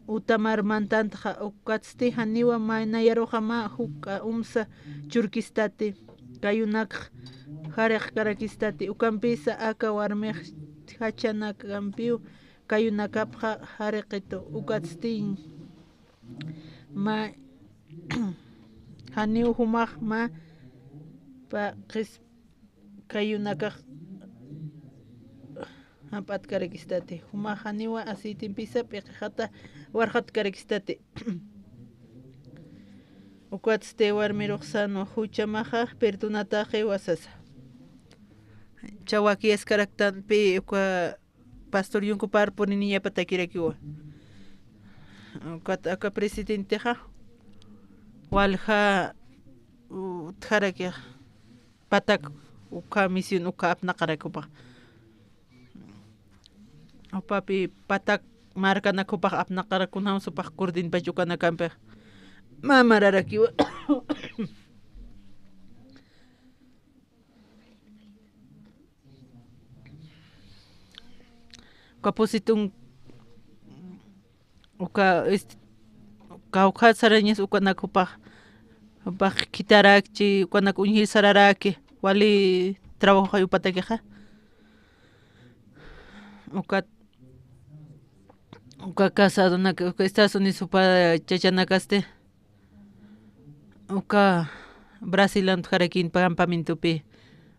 utamar mantantaqa ukatzti haniwa nayaruqa ma huk umsa churkistati kayunaq hariq karakistati ukampisa aka warmiq hachanakampiu kayunakapqa hariqito ukatztin ma haniw humaq ma paqis kayunakaq hampat karakistati humaq haniwa aceitempisa piqijata warjat karakistati ukatzte warmi ruqsano huchamaqa perdunataqa wasasa chawaki eskaraktanpi uka pastor yunkupar puriniyapa takirakiwa ukat aka presidenteqa walja utjaraki patak uka misión uka apnaqarakupaq upapi patak markanakupaq apnaqarakunawan supaq kurdinpach ukanakanpiq mamararakiwa kapusitung uka kawkha sarañas ukanakupaq kitarakchi ukanak uñhir sararaki wali trabajo hayupatakiqa uka casado uka Estados Unidos upa chachanakaste uka Brasilan harakin campamentopi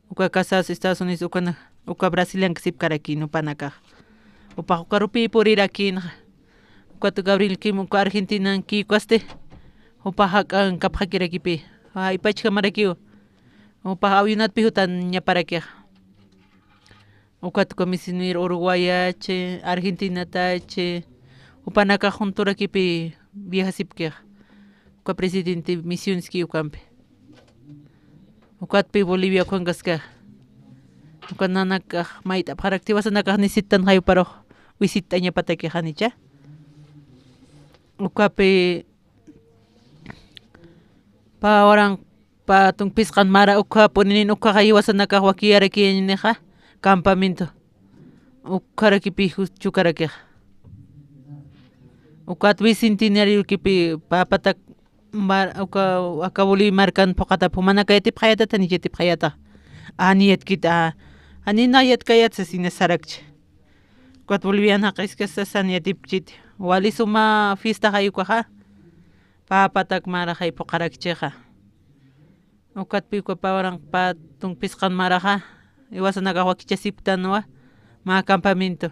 uka casado Estados Unidos uka Brasilan ksip karakin upanakaq upa ukarupi purirakin uka Gabriel Kim uka Argentina kikuaste upa hakan kapjakirakipi ipachka marakiu upa awinatpi hutan ñaparakiq uka komisionir Uruguayache Argentinatache upanaka junturakipi viajasipkiq uka presidente misionski ukampi ukatpi Bolivia kuankaska uka nanakaq mayta pharakti wasanakaq nisitan hayuparoq visita ñapatakiqanicha ukapi pawaran patun pisqan mara uka puninin uka wasanakaq wakiyarakiñiqa campamento ukarakipi chukarakiq ukat bicentenario kipi papatak uka aka Bolivia markan poqata pumanakayatip hayata niyatip hayata aniyat kita aninayat kayatsa sina sarakchi ukat boliviana qisqasa saniyatip chit wali suma fiesta hayukaqa papatak mara hay poqarakchiqa ukatpi uka pawaran patun pisqan maraqa iwasanakaq wakichasiptanuwa ma campamento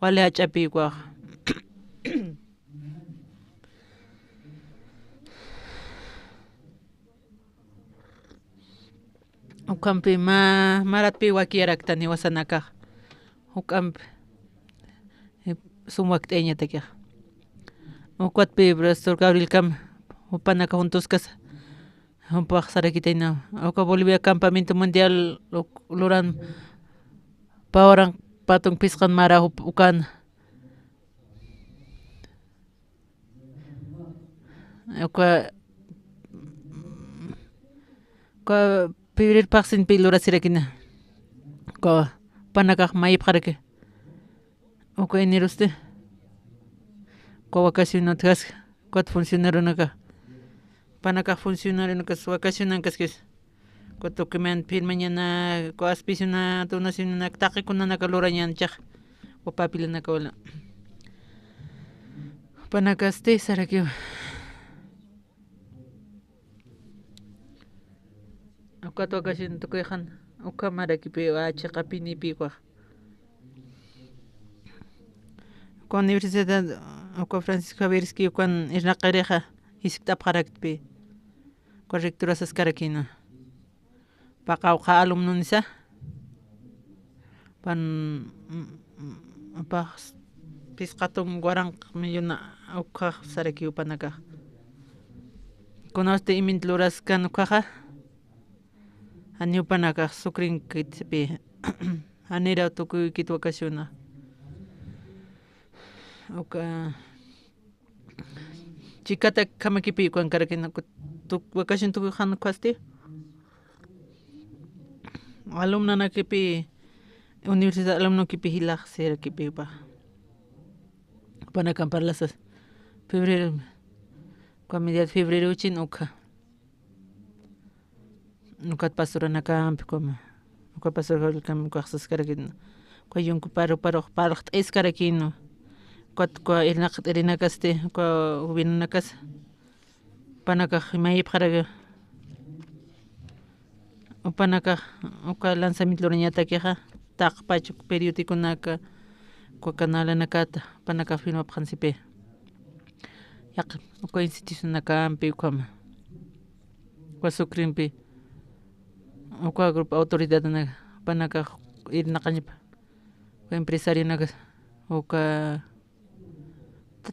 wale hach'apiykuaq ukampi maratpi wakiyarakta niwasanakaq ukampi sumak t'eñatakaq ukwatpi Pastor Gabriel Kam upanaka juntuskas umpaq sarakitayna uka Bolivia Campamento Mundial luran pawaran patong pisqan mara ukan uka Febrero paksin pilura sirakina uka panakaq mayipqaraki uka eneroste uka vacacionatkasqa uka funcionarionaka panakaq funcionarionakas vacacionankaskas uka tukuymanta pil mañana uka auspiciona donacionanaka taqikunanaka lurañanchaq uka papilanaka wala panakaste saraki uka vacacion tukuyqan uka marakipi achiqa pinipikuq uka Universidad uka Francisco Javierski ukan irnaqariqa hisp'tapqarakpi uka rectorasas karakina paqa uqa alumno nisa pan paq pisqatum waranqa millona uka saraki upanakaq kunaste imint luraskan ukaqa ani upanakaq sukrinkitpi anira tukuykita vacaciona uka chikata kamakipi ukan karakina vacacion tukuyqan ukaste alumnanakipi universidad alumnokipi hilaq sirakipi upanakan parlasas febrero uka mediados febrero uchin uka ukat pastoranakampi uka pastor kawsas karakina uka yunku paruq t'is karakina uka irinakaste uka gobiernonakas upanakaq mayipqaraka upanakaq uka lanzamiento lurañatakiqa taqpachu periodikunaka uka kanalanakata upanakaq firmapaqansipi yaq uka institucionakampi ukama uka sukrinpi uka grupo autoridadnaka upanakaq irinaqañipa uka empresarionaka uka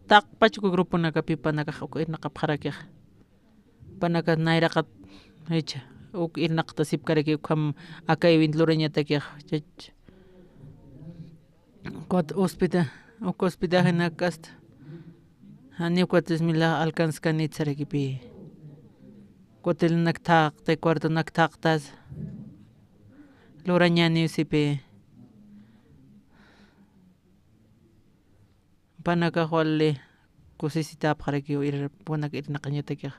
taqpachu gruponakapi upanakaq uka irinaqapaqarakiq upanakaq nayraqa hecha uka irinaqta sipkaraki uka aka evento lurañatakiq uka hospedajenaka hasta ani uka 3000 alcanzkani sarakipi hotelnak taqta cuartonak taqtas lurañani usipi upanakaq wale kusisitapaqaraki wanaka irinaqañatakiq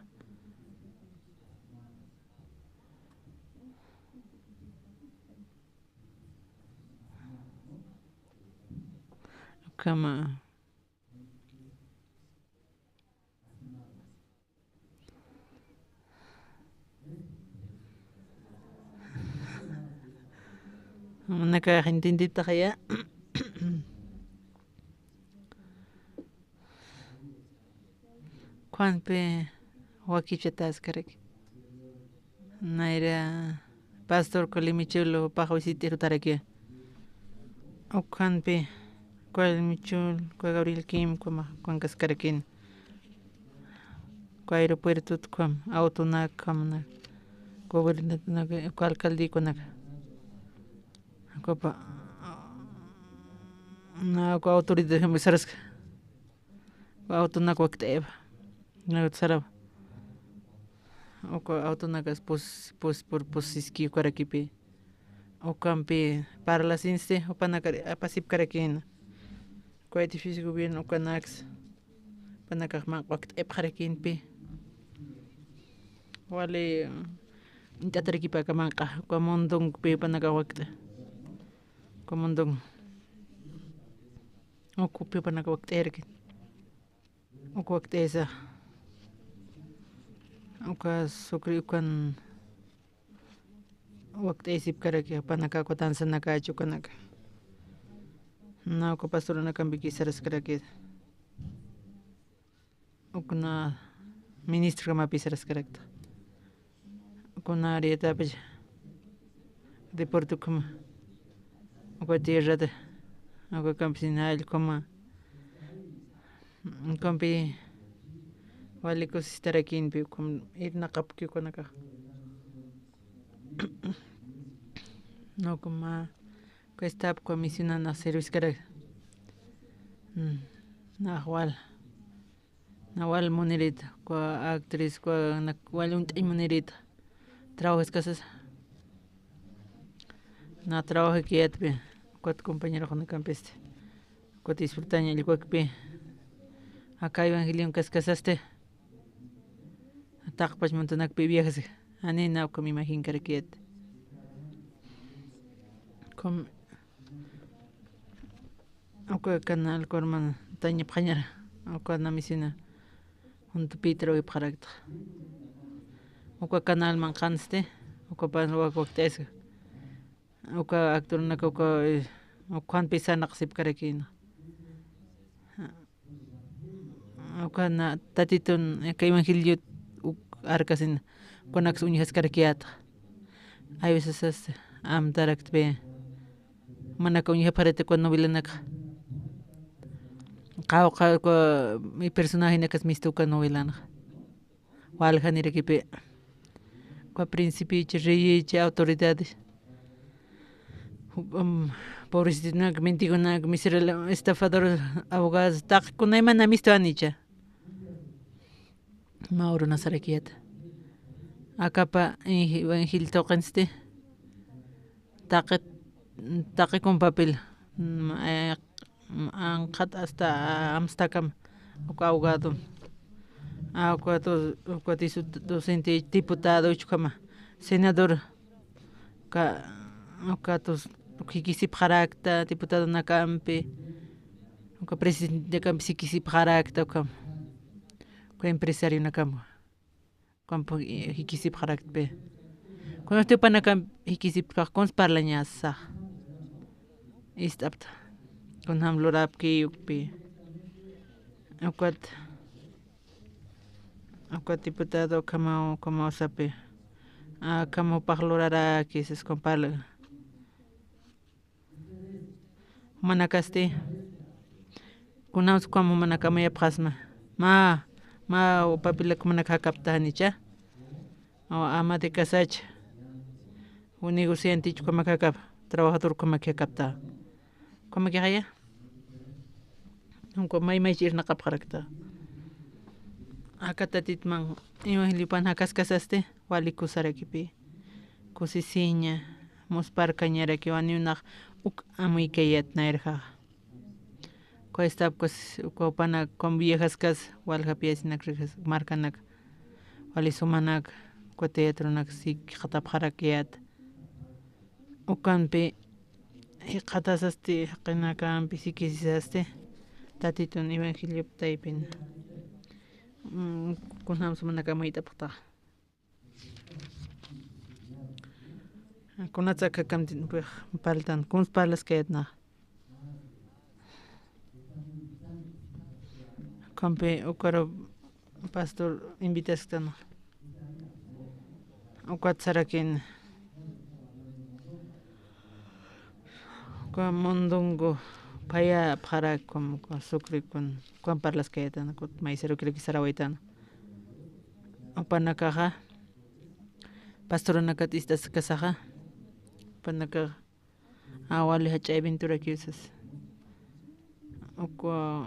ukama manaka entenditaqa ya Juanpi wakichatas karaki nayra pastor Colimichulo paja visitero taraki Juanpi Colimichul Gabriel Kim Juancas karakin aeropuerto autonak gobernador alcalde kunaka copa na autoridad empezaras autonak wakteba na sarab oko autonakas por posiski karakipi okampi para las inste opanaka apasip karakin ko edificio gobierno kanax panaka wakteb karakinpi wale intatarikipa kamanqa komondong pe panaka wakta komondong okupi panaka wakterkin oku waktesa oka sukri ukan waktesip karaki panaka kotansa naka chukanaka Nauka pastorana kampi kisaras karakid. Ukna ministro kama pisaras karakta. Ukna arieta pej. Deportu kama. Ukwa tierra de. Ukwa campesinal kama. Kampi waliko sistarakin pi kum irna kapki konaka. No como que está comisionando a servicio que Nahual Monirita, actriz, Nahual Monirita, trabajo escasas. Na trabajo que ya te cuatro compañeros con el campeste, cuatro disfrutaña el cuacpe. Acá Evangelion que escasaste. Taqpach montonac viejas. Ani na con mi imagín que com Oka canal corman taña pañara oka na misina junto pitro y parakta oka canal mancanste oka pan wa koktes oka actor na oka okwan pisa naqsip karakin oka na tatitun ka evangelio arkasin konax uñas karakiat hay veces am tarakt be manaka uña parete cuando novelanaka Qawqa mi personaje nakas mistuka novelana walja nirekipe kwa principio rey autoridades pobrecito mendigo miserable estafador abogados taq kunayman amisto anicha Mauro Nazarakiata acapa Evangel toqenste taqi con papel anqat hasta amstakam oka abogado oka docente diputado chukama senador oka tos hikisip harakta diputado nakampi oka presidente kampi hikisip harakta oka empresario nakam kampo hikisip harakta cuando te panakam hikisip kaqkons parlañasa istapta con hamlorap ki ukpi okat diputado como sape como parlorara que se compara manakaste kunams como manakamaya pasma ma o papila como manakapta nicha o ama de casach un negociante como kakap trabajador como que capta como que haya nunca mai chir na kapharakta akatatit man imahilipan hakaskasaste waliku sarakipi kusisiña mospar cañara que van una amuy kayat nairja cuesta pues copana con viejas cas walja piesinak marcanak walisumanak cuateatronak si katapharakiyat ukanpi qatasaste qinakampi sikisisaste tatitun evangelio taipin kunam sumanakamayta paqta kunatsaka kamtin pues paltan kuns parlas kayatna kampi ukaro pastor invitastano ukat sarakin con mondongo paya para como sucre con parlas kayatana con maicero que kisarawaitana opanakaja pastorona katistas kasaja panaka awali hacha aventura kisas oka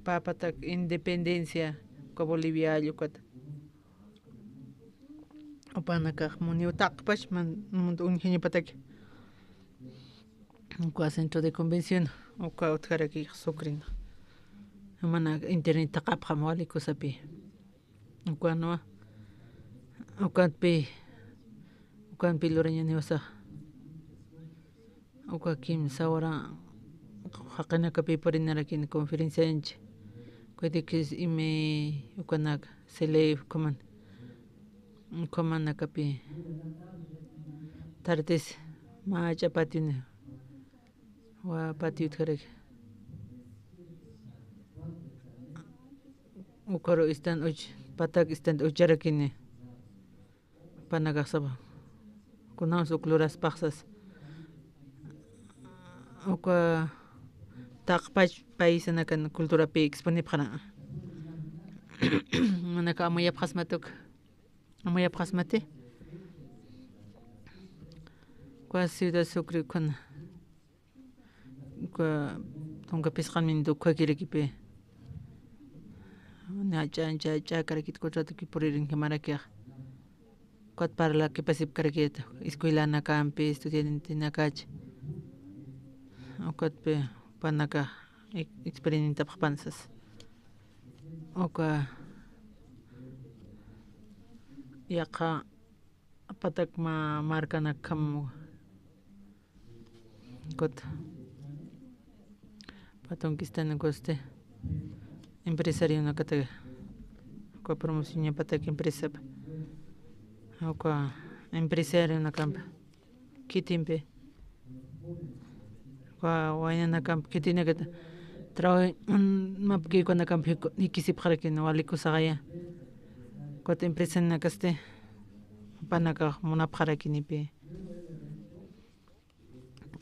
papatak independencia ko Bolivia yukat opanaka munio takpash man unhini patak oka centro de convención oka utkaraki sukrin mana internet taqapqa mawali kusapi oka no okanpi loraña niwasa oka kim sawara haqina kapi parinarakin conferencia enche kuede que ime ukanak sele coman nakapi tardes macha patiune wa patiut karek ukaro istan uch patak istan ucharakini panakasaba kunaus ukluras paksas uka taqpach país anakan cultura pi exponib khana manaka amoyap khasmatuk amoyap khasmate kwa ciudad Sucre con kwa tonga pisqan min dukha kirikipe na cha karakit ko trato ki poririn kamara kya kwat parla que pasip karakit escuela na campi estudiante na kach okat pe panaka experiencia pansas oka yaqa patak ma marca na kam kot patong kistan coste empresario na kata ko promoción patak empresa ko empresario na camp kitimpe ko wayna na camp kitina kata trabajo mapki ko na camp nikisip kharakin waliko sagaya ko empresa na kaste panaka munap kharakin pe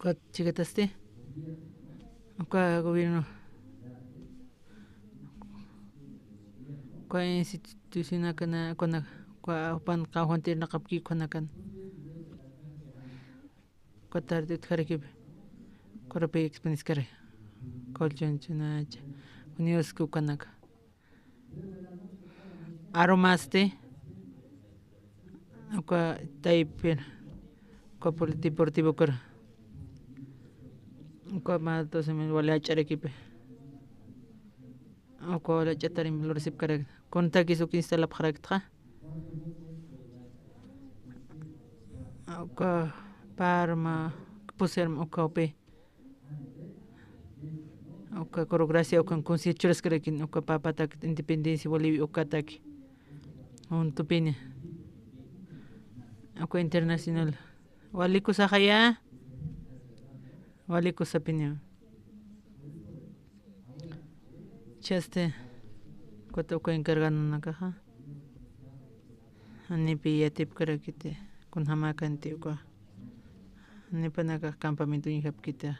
ko chigataste ko gobierno ko institución kana kona ko pan kahontir na kapki kona kan ko tarde khariki ko rape experience kare ko chuna unidos ku kanaka aromaste ko type ko deportivo kar ko ma to se me wala charekipe ko la chatarim lo recib kare konta kisu ki instala kharaktha ko parma puser ko pe ko corocracia o con conciertos kare kin ko papata independencia Bolivia o kataki un tupine ko internacional waliko sakaya waliko sapinyo chaste ko to ko encargando na caja ani pilla tip karakite kun hamakan ti ko ni panaka campamento ni hapkita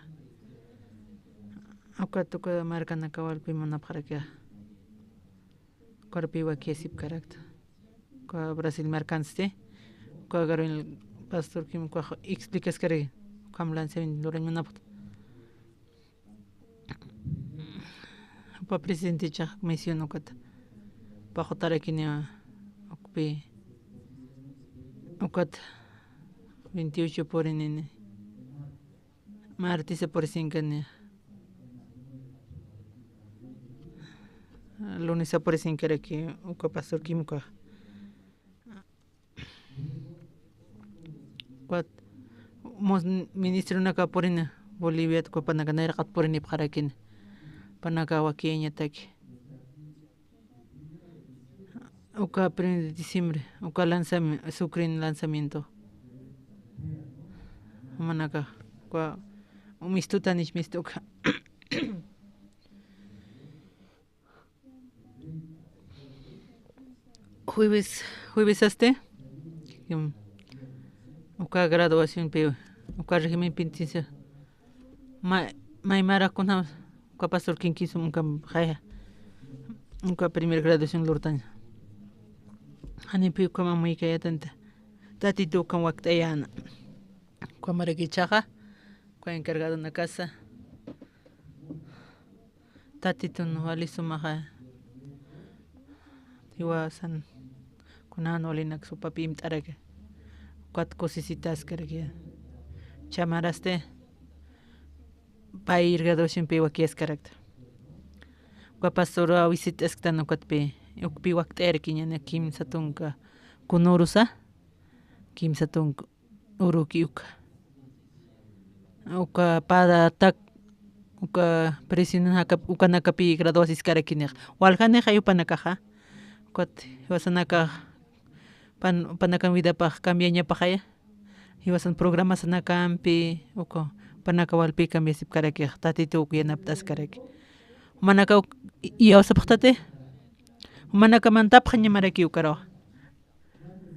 akato ko marca na kawal pi mona parakya korpi wa kesip karakta ko Brasil marcanste ko agar el pastor kim ko explicas kare kamlan sen loren na pa presidente cha menciono kat pa khotare kini okpe okat 28 por en martes por 5 en lunes por 5 kare ki ko pastor kim ko kwat mos ministro na ka por en Bolivia ko panagana kat por en ipkharakin panakawa Kenya taki uka 1 de diciembre uka lanzamiento Sucre lanzamiento manaka kwa umistuta nish mistuka jueves hasta uka graduación pe uka régimen penitenciario maimara kunam uka pastor kinkisu uka primer graduación lortaña ani pe kama muy kaya tanta tati tu kan waktayana kwa maragichaja kwa encargado na casa tati tu no aliso maja tiwa san kunan olinak su papim tarake kwat cosisitas karake chamaraste pa ir graduación pe wakies karakta kwa pastora visitasktano kwatpe ukpi wakter kinyana kim satunka kunurusa kim satung urukiuka uka pada tak uka presidente haka uka nakapi graduasis karakinek walhane hayupa nakaja kwat wasanaka panakan vida pa cambiaña pa haya iwasan programas nakampi uko panaka walpi kambi sip karaki tatito ukiyanaptas karaki manaka iawsapaqtate manaka mantapqa ñamaraki ukaraw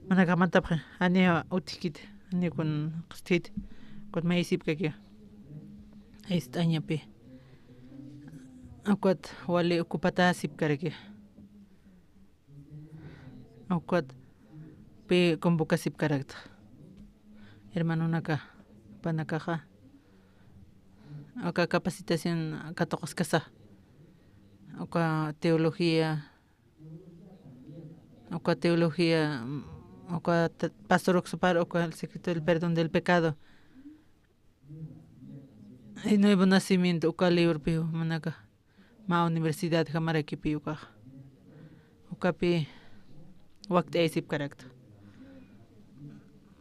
manaka mantapqa ani utikit ani kun qstit kun maysip kaki añapi akwat wali ukupata sip karaki akwat pe convoca sip karakta hermano naka panakaja acá capacitación katoqaskasa acá teología acá pastor oxupar acá el secreto del perdón del pecado el nuevo nacimiento acá libro pio manaka ma universidad jamaraki pio acá pi waqti sip karakta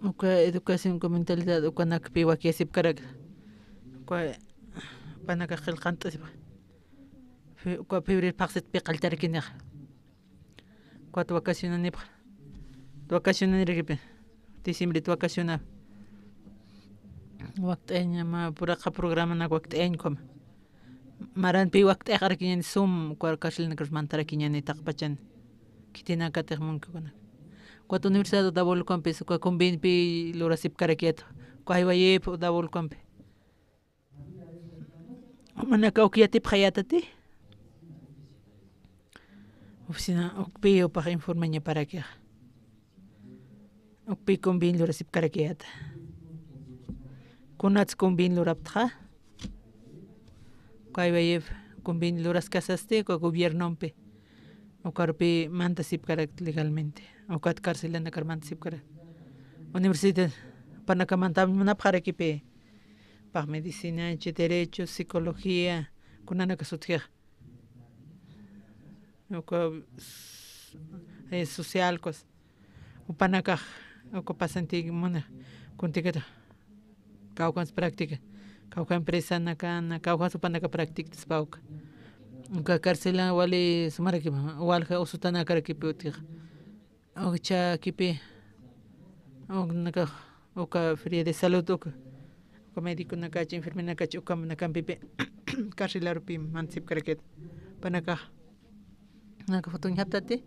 acá educación con mentalidad acá nakpi waqti sip karakta acá panaka khilqanta sip acá febrero paqset pi qaltarkinaq cuatro vacaciones ni vacaciones ni diciembre tu vacaciones waqti ma puraqa programa na waqti kom maran pi waqti qarkin sum kwarkashil nakr mantarakina ni taqpachan kitina kataq munkuna cuatro universidad da volcampe ko convin pi lorasip karakiet ko aywaye da volcampe manaka ukiyati phayatati oficina okpi para informarme para que okpi convin lorasip karakiet kunats convin loraptra ko aywaye convin loras casaste ko gobiernompe o carpe manta sip karak legalmente o kat cárcel na karmanta sip karak universidad panakamanta mana para kipe para medicina derecho psicología kunana kasutja o social cos o panaka o pasanti mona contigata caucans práctica cauca empresa na cauca su panaka práctica spauka ka cárcel wali sumaraki walha usutana karaki putir o cha kipi o naka o ka fría de salud o médico naka enfermera naka o kam naka pipe cárcel arupi mansip karaket panaka naka foto haptate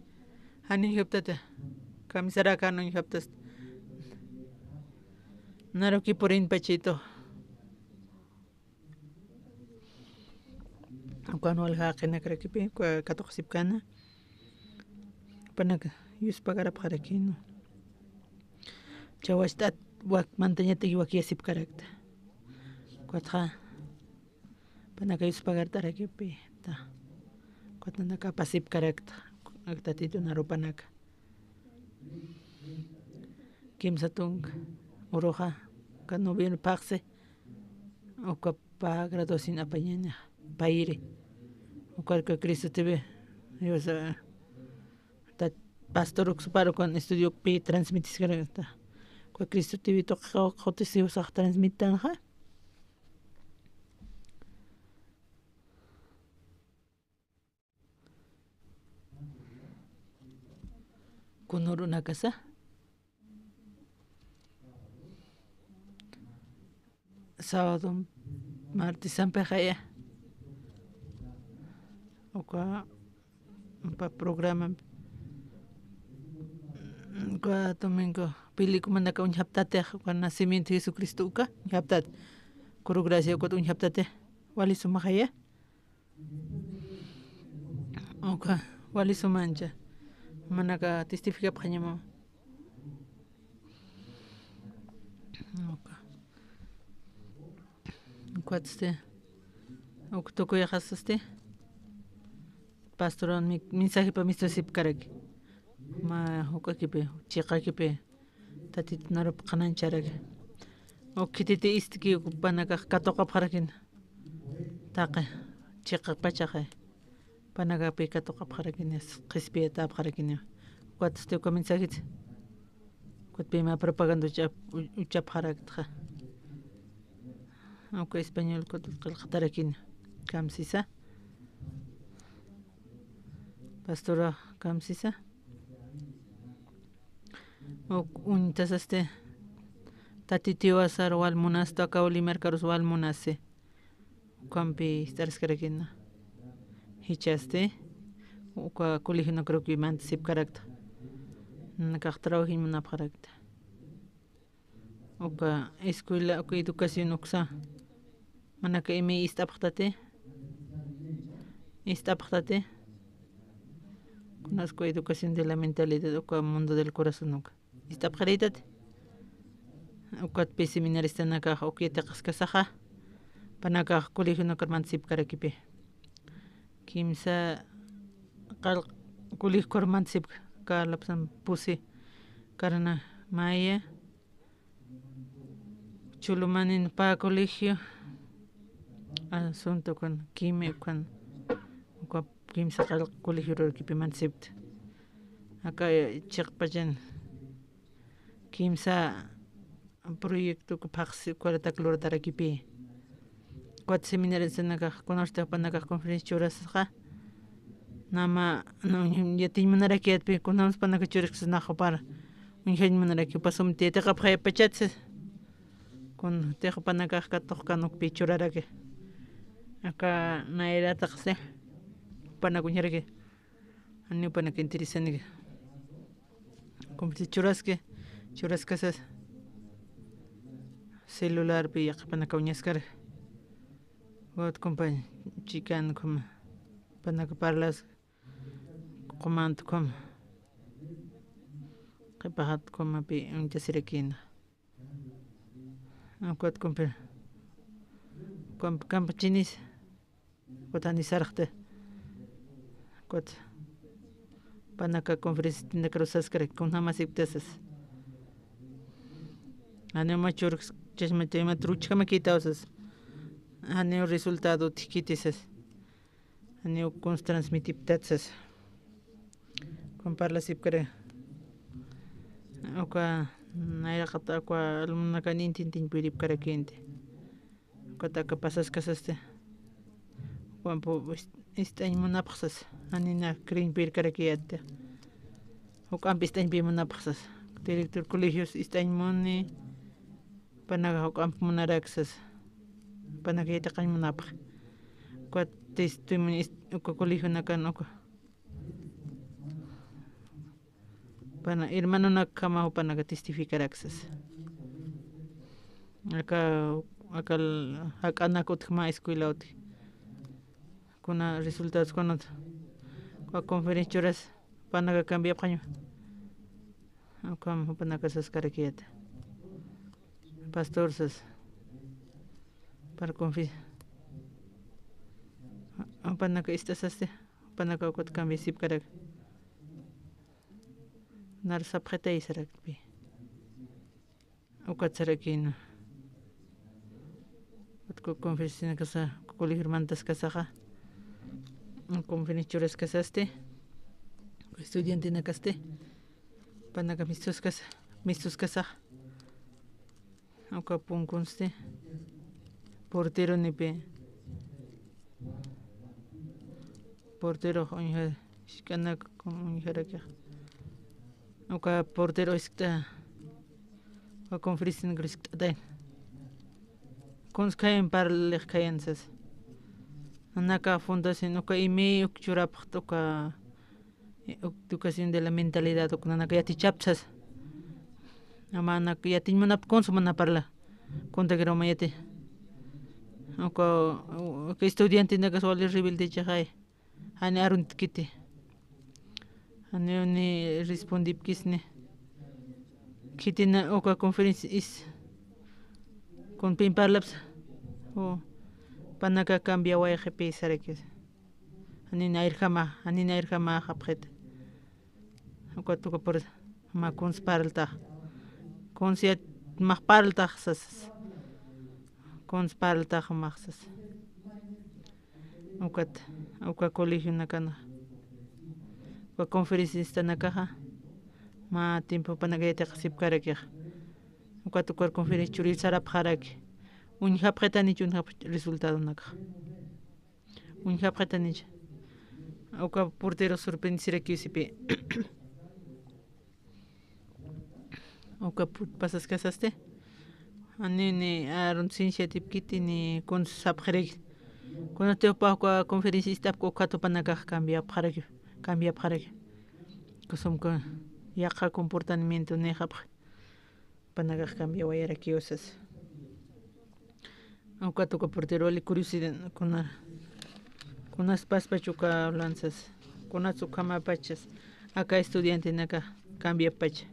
hani haptate kamisara kanu haptas naroki porin pachito cuando el hackena cree que katoqsip kana panaka yus pagara para aquí no chawastat wak mantañete y sip karakta cuatra panaka yus pagar taraki pe ta cuatra naka pasip karakta aktatito na ropanaka kimsatung oroja kano bien paxe o pa graduación apañana paire o cualquier Cristo TV yo sa pastor oxuparo con estudio pi transmitis karata ko Cristo TV to khote se sa transmitan ha kunuru nakasa sábado martes sampejaya oka pa programa ka domingo película naka un haptate con nacimiento de Jesucristo uka haptat kuru gracia ko un haptate wali sumahaya oka wali sumancha manaka testifica panyama oka cuatste octoco ya hasaste pastor mi mensaje para Mr. Sip Karek ma hoka kipe chiqa kipe tatit narop qanan charag okitite istiki panaka katoqa pharakin taqa chiqa pachaqa panaka pe katoqa pharakin qispe ta pharakin cuatste ko mensaje cuatpe ma propaganda uchap pharakta aunque español con qatarakin kamsisa pastora kamsisa o un tasaste tatitiwasar walmunas takawli mercaros walmunase ukampi stariscarakina hichaste uka colegio no creo que manta sip carácter nakaq trabajo munapqarakta uka escuela uka educación uksa manaka imi istapqtate conozco educación de la mentalidad uka mundo del corazón uka istapqaritate uka seminarista nakaq ukyata qasqasaqa panaka colegio no karmanta sip karakipi kimsa qal colegio karmanta sip kalapsan pusi karna maya chulumanin pa colegio asunto con quime con kimsa qal colegio rurkipi mansipt acá chiqpachen kimsa proyecto que paxi cuarta cloro tarakipi cuat seminarios naka conozte panaka conferencia churasqa nama no yatin manarakiatpi kunams panaka churasqa naqa para unjain manaraki pasum tete qapqa pachatse con teja panaka katoqkanuk pi churaraki acá naira taqse panakuñaraki ani panaka interesante conferencia churasqasas celular pi panaka uñaskar Wat compañ chican como panaka parlas comando como qepahat como pi unchasirakina akwat compa campachinis kotani sarqte kot panaka conferencia tinda cruzascar con namasiptasas anema churks chasmatema truchkama quitausas aneo resultado tikitisas aneo cons transmitiptatsas comparla sipkare oka naira qata kwa almuna nintin pirip karakente kota ka pasas kasaste kwampo istain munapxas anina krin pir karakiyatte okam istain pi munapxas director colegios istain muni panaga okam munaraxas panakita kan munapx kwat testimonio uka colegio nakan uka pana hermano nakama panaga testificar access acá nakut ma escuela uti kuna resultados con kwa conferencia horas panaga cambia paño akam panaga saskarakieta pastor sas para confiar panaka istasaste panaka kot cambia sip karak nar sapkhata isarakpi ukat sarakino utko conferencia kasa colegio mantas kasaja conferencia horas kasaste estudiante nakaste panaka mistus kasa uka punkunste portero nipe portero onja shikanak onjaraka uka portero iskta uka conferencia griskta konskayen parlek kayansas anaka fundación uka imi ukchurapq uka educación de la mentalidad uka nanaka yati chapsas amana yati manap consumana parla contagero mayate uka estudiante naka soli rebelde chaqay ani arunt kiti ani ni respondip kisne kitina uka conferencia is con pin parlaps o panaka cambia way gp sarekes ani nair khama khapret uka tuka por ma consparalta consiat mahparalta sas consparalta khamaxas uka colegio nakana uka conferencista nakaja ma tiempo panagayta qasip karakej uka tukar conferencia churil sarap haraki unja pretani chunja resultado naka unja pretani uka portero sorprendisira kisipi uka pasas kasaste Anini arun sinsiatip kitini kun sapxerek. Kuna te pa ko conferencista ko kato panaka cambia pharek. Kusum ko yaqa comportamiento ne hap panaka cambia wayara kiosas. Aunque to porteroli curiosidad kunas paspachuka lanzas. Kunas ukama pachas. Acá estudiante naka cambia pacha.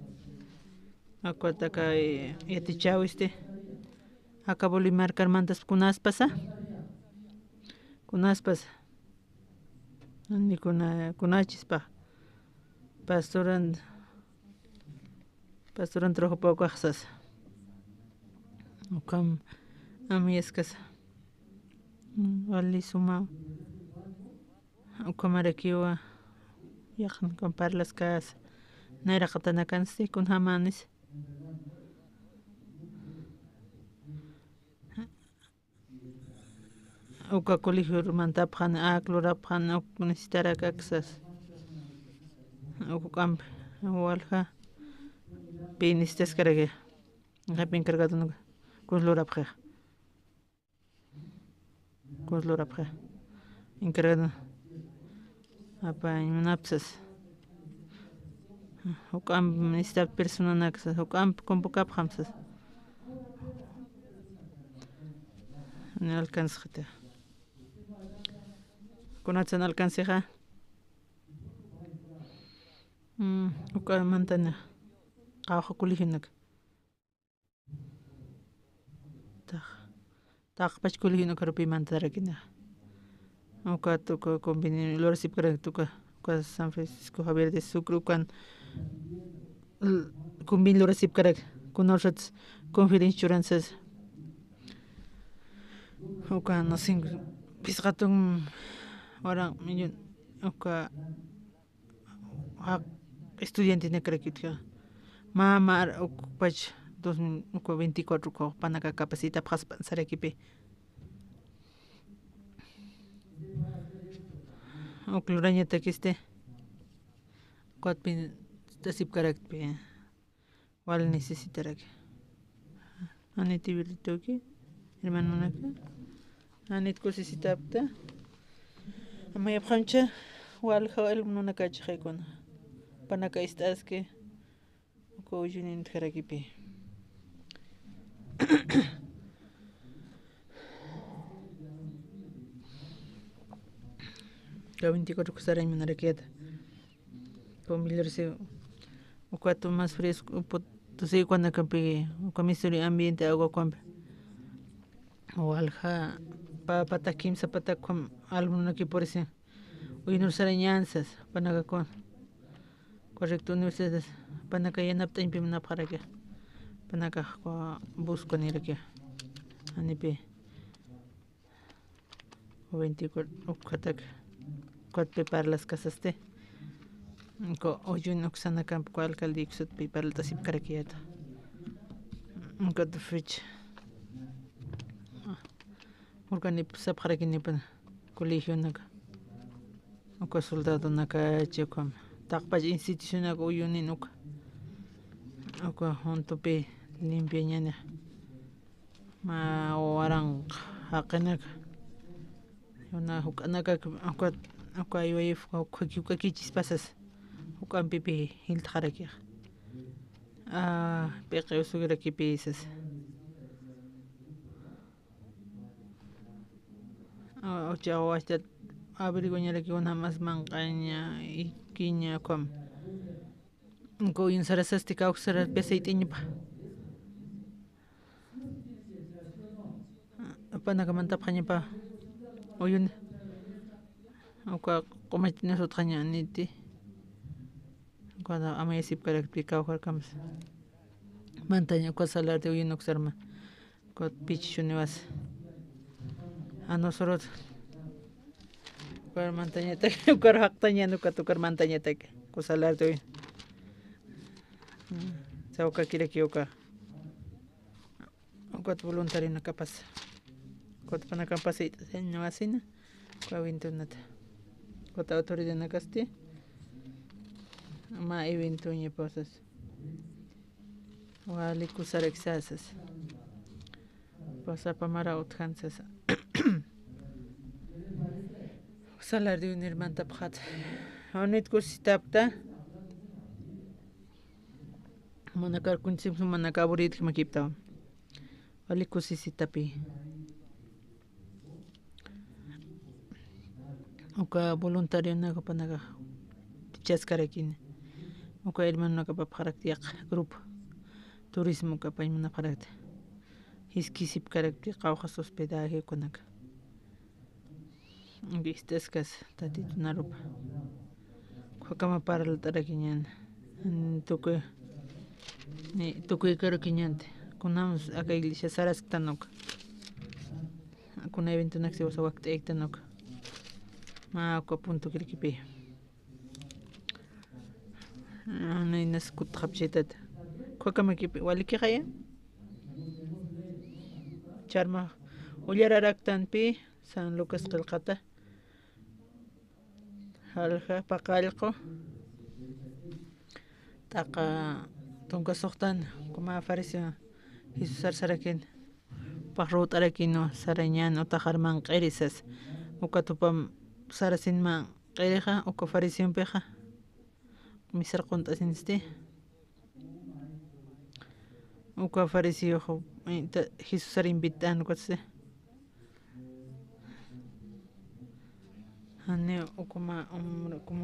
Acá taka etichao acá Bolimar Carmantas kunaspas ani kunachispa pastoran trabajo poco axas ukam amieskas wali suma ukamarakiwa yakan comparlas kas naira qatanakansi kun hamanis uka colegio mantapjan aclorapjan necesitara caxas ukam walha pinistes cargue rapin cargado no kuslorapja encargado apa napsas ukam necesita persona naxas ukam convocapjamsas no alcanza Conatsan alcanceja. Uka mantana. Kaho kulihinak. Tak pach kulihinak rupi mantarakina. Uka tuka combini lorasip kara tuka San Francisco Javier de Sucre kan combini lorasip kara kunorsats conference churanzas. Uka no sing pisgatun orang millón oka estudiante ne crekitka mama okupach 2024 ko panaka capacita paspan sarekipe okluraña takiste kwatpin tasip karakpe wal necesitarak anitibilitoki hermano naka anit cosisitapta Amaya prancha wal hawal nuna kachhe kon panaka istas que ko junin tharakipi ka 24 kusara minarakieta con milirse o cuatro más fresco tu sé cuando campe o misuri ambiente agua compe o alja patakim zapatakum alguna que por ese hoy no sarañanzas panaga con correcto universidades panaga yanapta impimna para que panaga busco ni que anipe o 24 katak prepara las casas te ko oyun oksana camp ko alcalde xut prepara la sip karakieta ko de fich organip sapxarakini pan colegio naga o soldado naga chekom taqpach institución naga uyunin uka o junto pe limpia ñana ma warang haqenaga una hukanaga o ayuif o kichis pasas ukan pipi hiltxarakia peqe usugira kipisas o hasta averiguar que una más mancaña y quiña com goin sarasastika uxara peseitiñpa panaga mantapjañpa oyun o cometina sotraña niti cuando amayasip caracterizado harkams mantaña ko salar de oyun uxarma ko pichunivas a nosotros para mantañeta para haktaña no katukar mantañeta ko salar de sa oka kira kioka o kot voluntario na capaz kot pana capacita no asina ko evento nata kot autoridad na casti ma evento ni posas wali kusar exasas Pasapa mara utkansas. Salar de unir manta phat. Onit kusitapta. Manakar kunsim manakaburit makipta. Ali kusisitapi. Uka voluntario naga panaga. Pichaskarakin. Uka hermano naga papharaktiak grupo. Turismo ka paimuna parakti. Hiskisip karakti qawjas hospedaje kunaga. Gistaskas tatitu narupa. Kwakama paral tarakiñan. Tukuy karakiñante. Kunamos acá iglesia saras tanok. Kuna evento naxi wasa wakti ektanok. Ma ko punto kirkipi. Nainas kutkapchetat. Kwakama kipi waliki kaya. Charma ullararaktanpi San Lucas qilqata. Halqa paqallqu. Taqa tunka soqtan kuma apareció Jesús sarsarakin. Parrut arakino sarañan utajarman qerisas. Uka tupam sarasinman qerija uka apareció peja. Misar qontasinste. Uka apareció Jesús sar invitan kwatse. Ane ukuma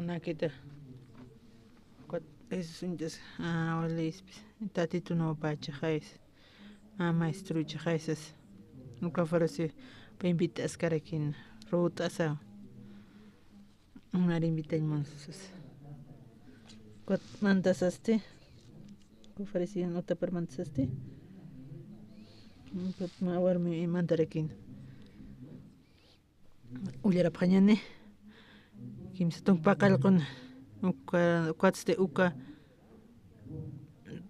nakita. Kwat Jesús injas walis tatitu no pacha jais. Maestro jaisas. Uka apareció pa invitas karakin rutasa. Unar invitan monsus. Kwat mandasaste. Uka apareció nota permantasaste. Kwat mawarmi mandarakin. Ullera pañane. Kimsatong pakalkon uka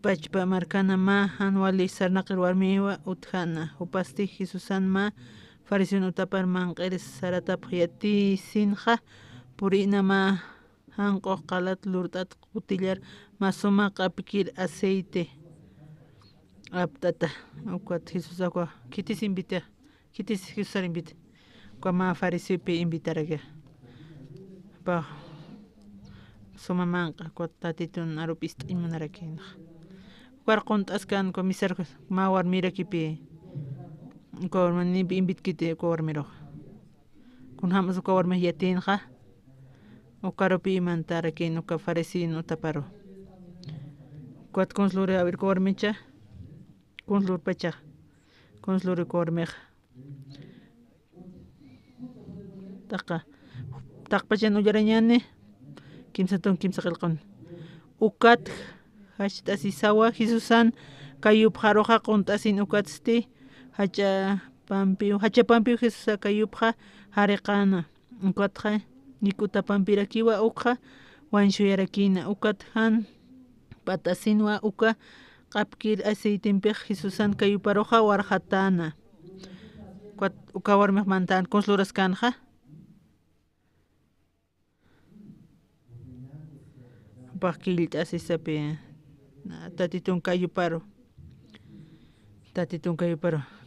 pachpa marcana ma hanwali sarnaqir warmiwa uthana upasti Jesusan ma farision utapar manqeres saratap yati sinja purina ma hanqo qalat lurtat qutillar masuma qapikir aceite aptata ukat Jesús aqua kitis invita kitis Jesús invita como farisipi invitaraga pa suma manqa qutatitun arupist imunarakin Warqont askan komisar mawar mirakipi gormani invitkite gormiro kun hamas gorme yatinja ukaropi mantarakin uka farisiin utaparo quat conslure a ver gormecha conslur pacha conslure gormeja taqpachan uyarañani kimsatun kimsaqilqun ukat hashtas isawa Jesusan kayup haroja quntasin ukatsti hacha pampiu Jesusa kayupja hariqana ukatja nikuta pampirakiwa ukja wanshuyarakina ukatjan patasinwa uka qapkir aceitempej Jesusan kayuparoja warjatana kwat uka warmiq mantan consluras kanja pakil asisapi tatitun kayuparo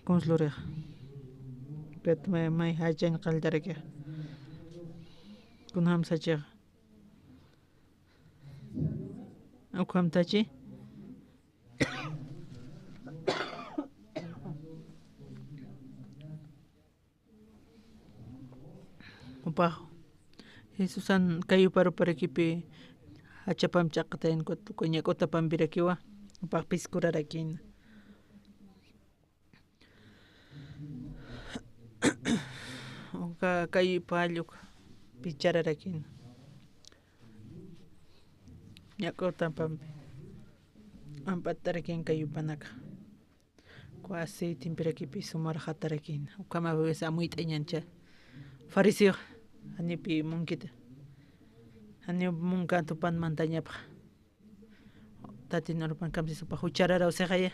conslure pet may hajan qaldaraka kunham sacha ukam tachi upa Jesusan kayuparo parakipi hachapam chaqtayn kuña kutapam birakiwa upa piskurarakin uka kayupalluk pichararakin ñakutapam ampatarakin kayupanaka ku aceite pirakipi sumar hatarakin ukama besa muit'añancha fariseo anipi munkita Ani munkan tupan mantañapa tatin orpan kamsisupa hucharara usaqaya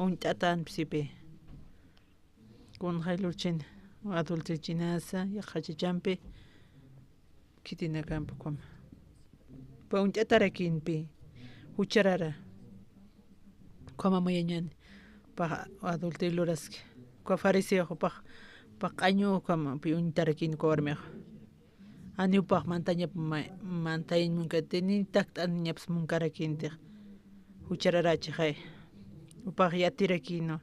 unt'atan pisipi kun haylurchin adultechinasa yaqachichampi kitina kampa kuma pa unt'atarakinpi hucharara kuma muyañani pa adultiluras uka fariseo pa qañu kama pi uñtarakin ko warmejo ani upaq mantaña mantañ munkatini takt aniñaps munkarakintiq huchararachi hay upaq yatirakino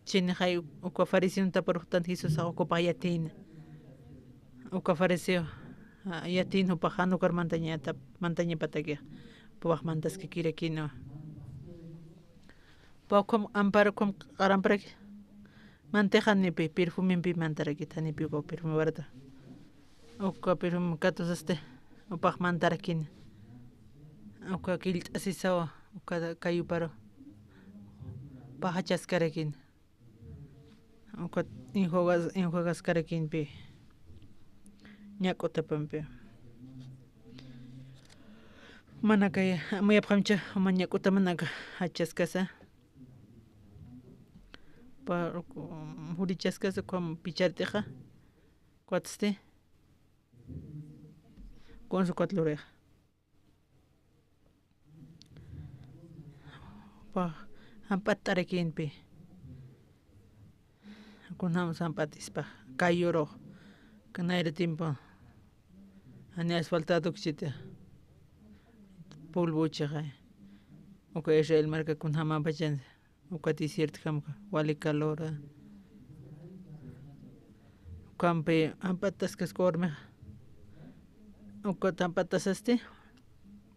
chini hay uka fariseo taparuqtan Jesus upaq yatina uka fariseo yatin upaq hanukar mantaña pataki upaq mantaska kirakino Paukom amparakom qaramparaki mantejanipi perfumepi mantarakita nipi uka perfume barata uka perfume katusaste upaq mantarakini uka killt'asisawa uka kayuparo pajachaskarakin uka enjuagaskarakinpi ñak'utapanpi mana kay muyapqancha ama ñak'uta manaka hachaskasa purichaskasa como pichartiqa cuataste con su cuatloreja pa ampatarakinpi kunamos ampatispa kayuro kanayra tiempo ani asfaltado kchita polvo chaga uka Israel marca kun hamapachan uka desierto hamka wali calor kampe ampataskas korme uka tampatasaste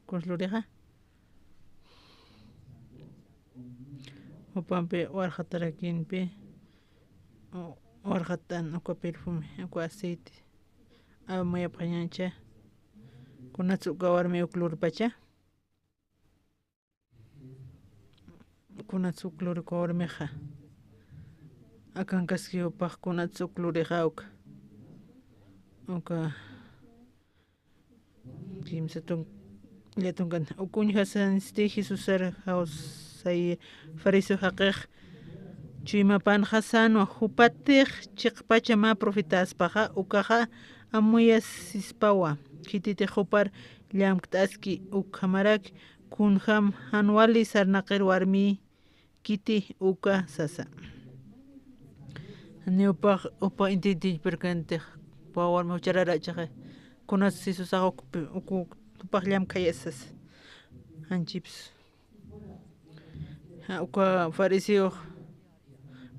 con loreja upampe warhatarakinpi warhatan uka perfume uka aceite amaya pañancha kunatsu uka warmi uklurpacha kunatsu uklur uka warmiqa akankaski upaq kunatsu ukluriqa uka kimsa llatunkan ukuñhasaniste Jesus say fariseo haqiq chuymapan hasano hupatiq chiqpacha ma profitaspaqa ukaqa amuyasispawa kititi hupar llamk't'aski ukhamaraki kunham hanwali sarnaqir warmi kiti uka sasa ni upaq intintiyperkantiq warmi huchararachaqa kunatsu Jesusaqa upaq llamk'ayasas anchips uka fariseo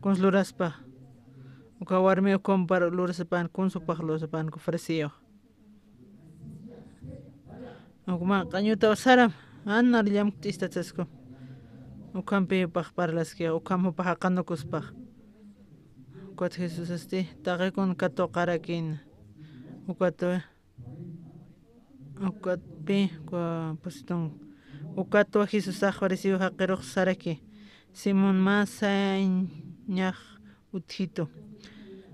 consluraspa uka warmi comparo lurasapan kunsupaq lurasapan fariseo ukma qañuta saram anar llamk't'istatasku ukampi upaq parlaski ukamupaq haqanukuspaq ukat Jesus taqikun katuqarakin ukatpi pusitun ukatwa Jesusaqa fariseo haqiruq saraki Simón Masañaq utjitu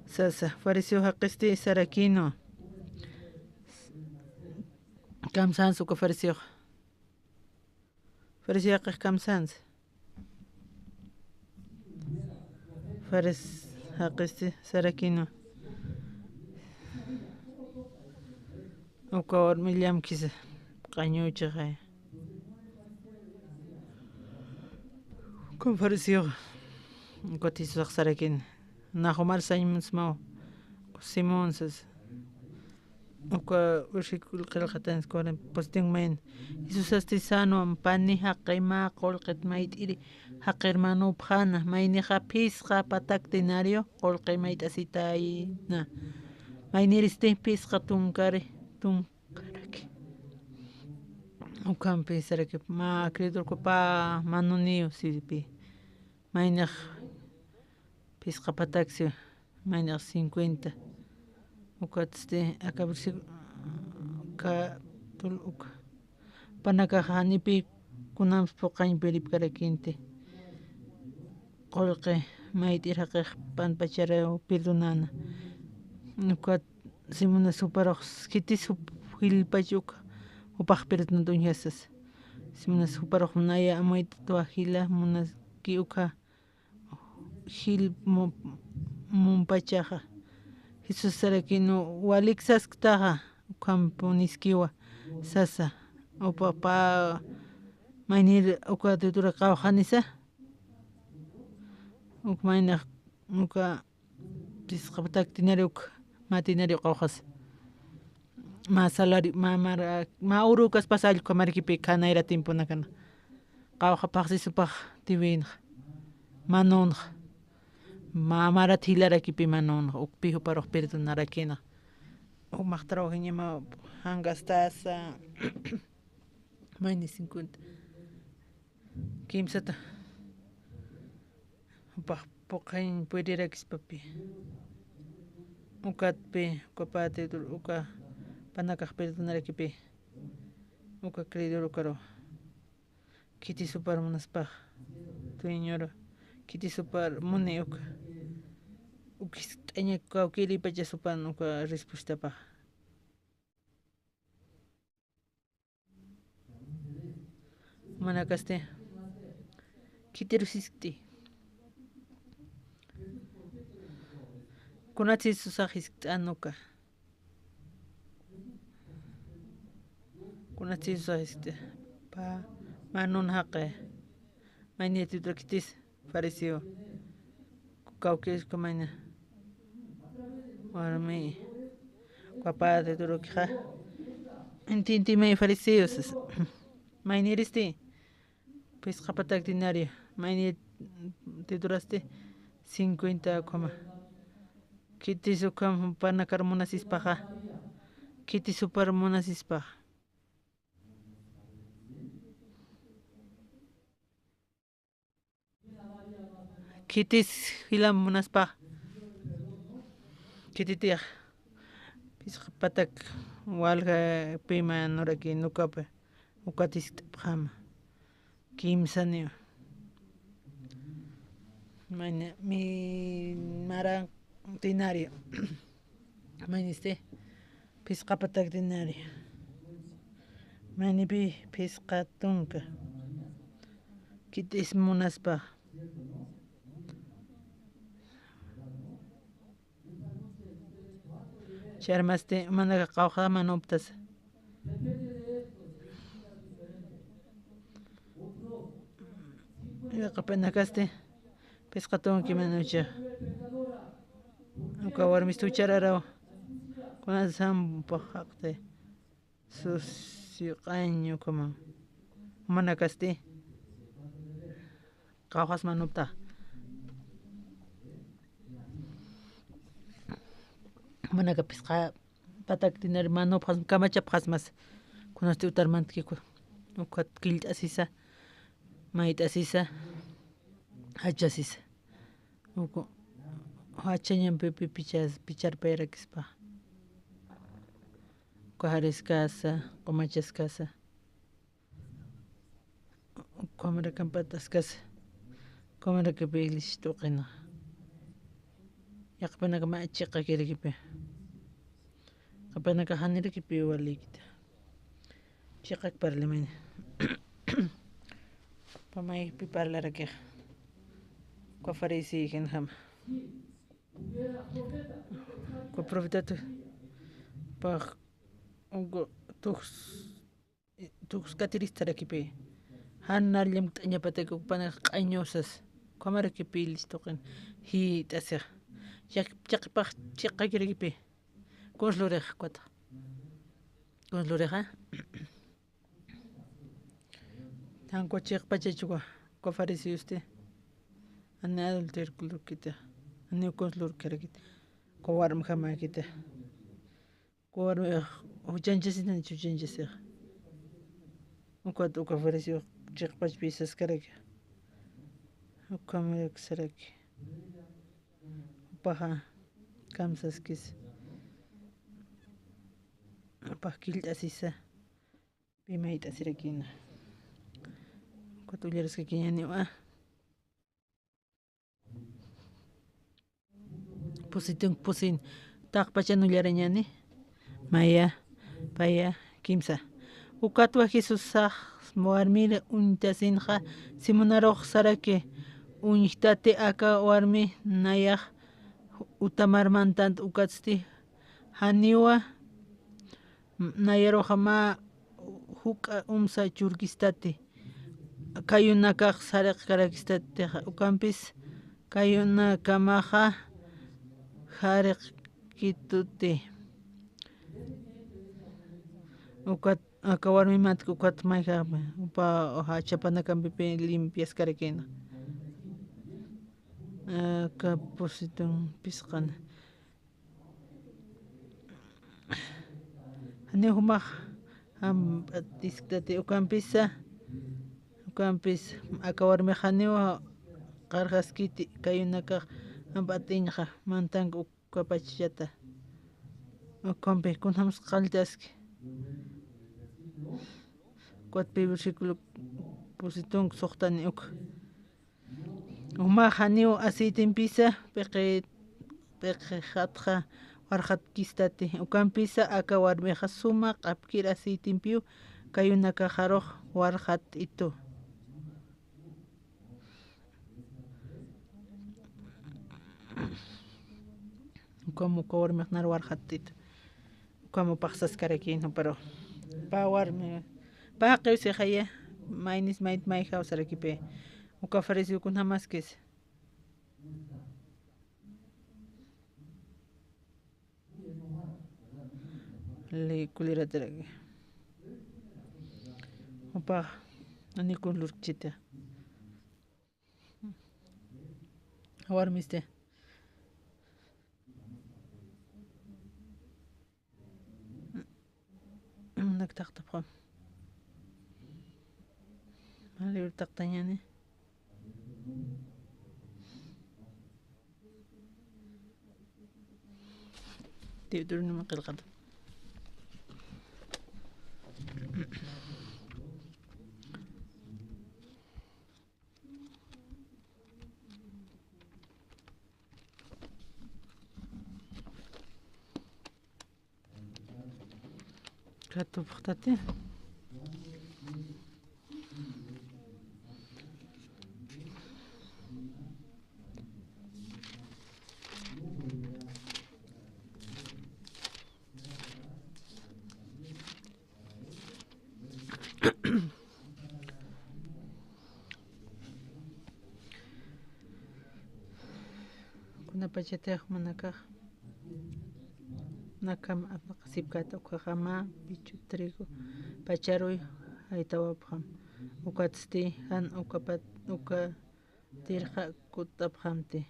sasa fariseo haqisti sarakino kamsans uka fariseo haqiq kamsans haqisti sarakino uka warmi llamkisa qañuchiqa con fariseo uka Jesusaqa sarakin najumar sañmusmaw Simón sas uka versículo qillqatanis positin mayn Jesus sano ampani haqima qolqit mayt'iri haqirmanupqana mayniqa pisqa pataktenario qolqi mayt'asitayna mayniristi pisqa tunkaraki ukampi saraki ma creedurku pa manuniyo sipi maynaq pisqa pataksi maynaq 50 ukatste aka versículo uka panakaqa hanipi kunamus puqañpi ripkarakinti qolqi mayt'ir haqiq panpacharaw perdonana uka Simón suparuq kitis hilpacha upaq perdonanta uñasas Simón suparuq munaya amayta tuwajila munaski uka hil munpachaqa Jesus sarakino waliksasqtaqa ukampu niskiwa sasa upapa maynir uka tutura qawaqanisa Ukmayna uka pisqapataktinario matinario qawqas ma salario ma urukas pasallku markipi kanayra timpuna kana qawqa paqsisupaq tiwinaq manunaq mamara thilarakipi manunaq ukpi huparuq perdonarakinaq umaqtaraw ñima hanqastasa mayni 50 kimsata upaq puqayn purirakispapi ukatpi ukapati uka panakaq perdonarakipi uka creidor ukaraw kiti supar munaspaq tuiñoro kiti supar muni uka ukis t'aña kawkiripacha supan uka respuestapaq mana kaste kitirusiskti kunatsis susaqis t'anuka kunatsis susaqis pa manun haqe mayniti trakitis parecido kawkisqa mayna warmi papade turukqa intinti may farisios mayniristi pisqapataktinaria mayni tituraste 50 koma kiti sukam panakar munasispaqa kiti super munasispaqa kitis hilam munaspaq kititiaq pisqapatak walqa pima nuraki nukapi ukatis qama kimsani mayna mi maran tinario mayniste pisqapatak tinario maynipi pisqatunka kitis munaspaq charmaste mana qawqa manoptas qapinakaste pisqatunki manucha uka warmistu chararaw kunan sampaq haqte susiqaño como mana kaste qawqas manopta manaka pisqa pataktinar manopqas kamachapqas mas kunaste utarmantikiku ukat killt'asisa mayt'asisa hachasisa uku hachañanpipi picharpayrakispa ukaharisqasa qumachasqasa qumra kampatasqasa qumrakipi iglish tuqina yaqpanaka machiqa kirikipi qapanaka hanirakipi walikita chiqak parlimani pamaypi parlarakij kwa farisi kenham kwa profetatu pa ugo tux katiristarakipi hanallam t'añapataku panak q'añosas qamarakipi listoqin hit'asiq chaqipaq chiqakirikipi kunsluriq kwata kunsluriqa tanko chiqpachachuqa kwa farisi usted ani adulterukita ani kunslurkarakita kwa warmi hamakita kwa warmi huchanchasitani chuchanchasiq ukwata uka farisi chiqpachapi saskaraka ukamaraksaraki upaqa kamsaskis upaq killt'asisa pimayt'asirakina ukwata ullariskakin ñaniwa pusin taqpachana ullarañani maya paya kimsa ukatwa Jesusaq warmira untasinqa simunaruq saraki uñiqtati aka warmi nayaq utamarmantanta ukatsti haniwa nayaruqa ma huk'a umsa churkistati kayunakaq sariq karakistatiqa ukanpis kayuna kamaja jariq kituti ukat akawarmi mat ukat mayja upa oja chapana kampipi limpias karekena kapusiton pisqana hani humaq tiskati ukampisa ukampis akawarmi haniwa qarqaskiti kayunaka ampatiñqa mantanqa ukapachillata ukampi kunamus qaltaski cuatpi versículo pusiton suqtani uka umaq haniwa aceitinpisa piqi hatqa warqat kistati ukampisa akawarmiqa sumaq q'apkir aceitinpiu kayunaka haruq warqat itu como kawarmiq nar warqat itu como paqsaskarikino pero pawarmi paqewsi haya maynis mayt may kawsarakipi uka ofreciukuna maskis le kulirataraki upa anikun lurchita warmiste naktaqtapqam malur taqtañani tiudurni maqilqat katupqtati kuna pachataq manakaq nakam apaqasipkata ukaqama bichu trigo pacharuy haytawapqam ukatsti han ukapat uka tirqa kutapqamti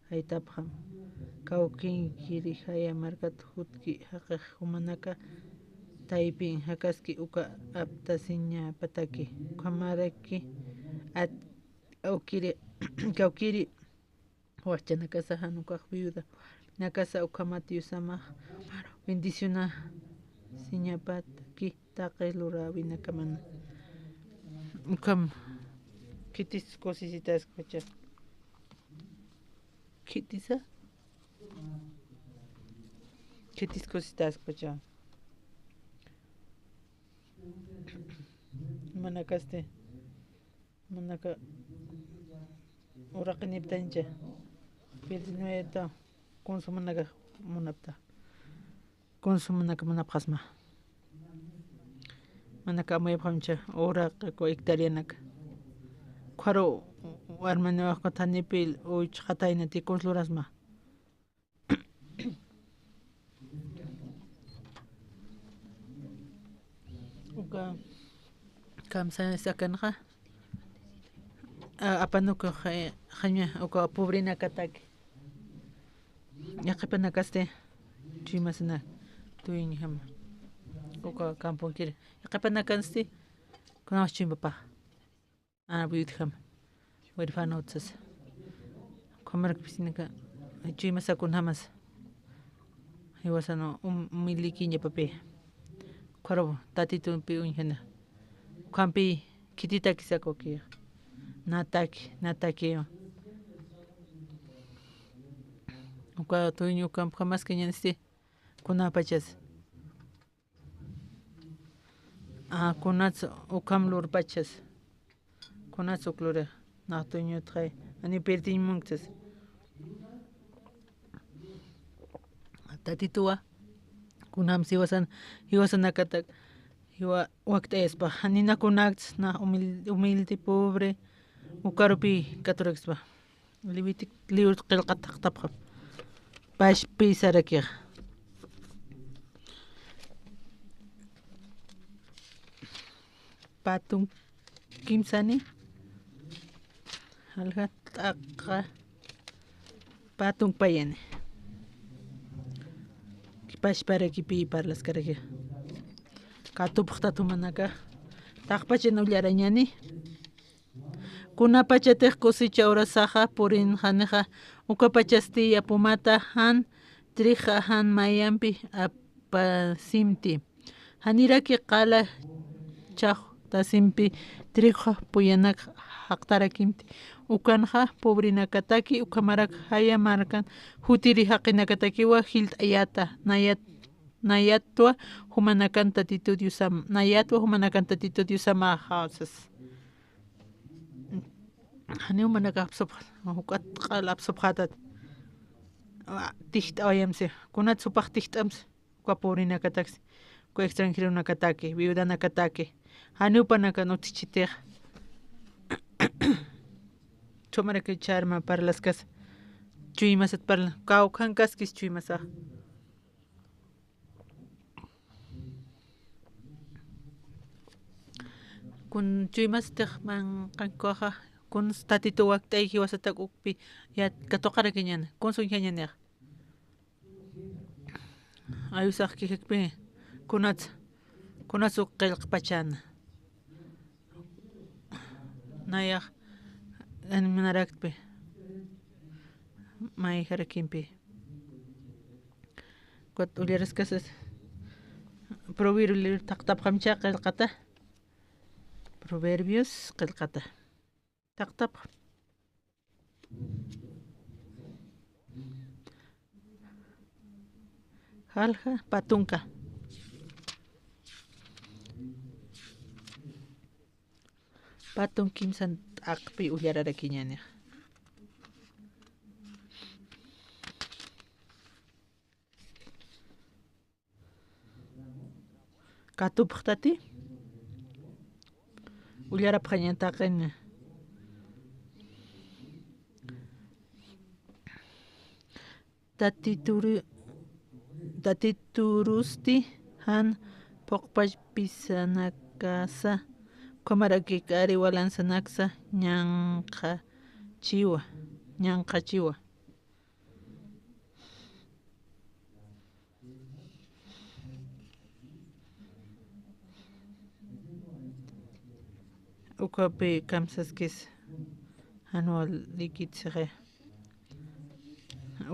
haytapqam kawkin kiri haya markata hutki haqiq humanaka taypin hakaski uka aptasiña pataki ukamaraki at awkiri kawkiri huachanakasa hanukaq viuda nakasa ukamati usamaq bendiciona siñapataki taqay lura winakamana ukam kitis cosisitas kucha kitisa kitis cositas kucha manakaste manaka uraqiniptancha pirtinueta consumanaka munapta consumanaka munapqasma manaka amayapqamcha uraq ko hectarianaka qharo warmaniwaqqa thanipil uch qatayna tikun lurasma uka kamsa sakanqa apanuka haña uka pobrina kataki yaqapanakaste chimasana tuyin hama uka campo kiri yaqapanakaste kunawas chimpapa buyutham huerfanotsas comer piscinaka chimasakunamas hiwasano milikiña papi qharo tatitunpi unhana kampi kitita kisakoki nataki uka tuñu campo más que ñaniste kunapachas kunats ukam lur pachas kunats uklura na tuñu trae ani pertin munktas tatitua kunam siwasan hiwasanakatak hiwa wakta espa hanina kunats na humilde pobre ukarupi katuraxpa Libitik libro qillqata tapqa. Bash pisarakiq. Patun kimsani. Alga taqa. Patun payane. Bash para kipi parlas karaki. Katupqta tumanaka. Taqpacha nullarañani. Kunapachatiq kusicha urasaqa purin haniqa ukapachasti yapumata han triqa han mayampi apasimti haniraki qala chaq tasimpi triqa puyanak haqtarakimti ukanja pobrinakataki ukamarak haya markan hutiri haqinakatakiwa hilt'ayata nayatwa humanakanta titudiusam nayatwa humanakanta titudiusama hausas Hani manaka absob hukat qal absobhatat tiht ayamse kunat supaq tihtams kwapurina kataks ko extranjero nakataki viuda nakataki hani upanaka notichiteq chomara que charma para las casas chuymasat parla kawkhan kaskis chuymasa kun chuymasatiq man qankoqa kun tatito waktayki wasatak ukpi ya katoqara kiñana kunsun ñañaniq ayusaq kikpi kunatsu qillqpachana nayaq animanarakpi may harakimpi kot uliaraskasas proverbio taqtapqamcha qillqata proverbios qillqata taqtap halja patunka patun kimsan aqpi ullararakiñaniq katupqtati ullarapqañantaqini tatiturusti han poqpash pisanakasa kamaraki kari walansanaksa ñanqachiwa ukapi kamsaskis anual likitsiqe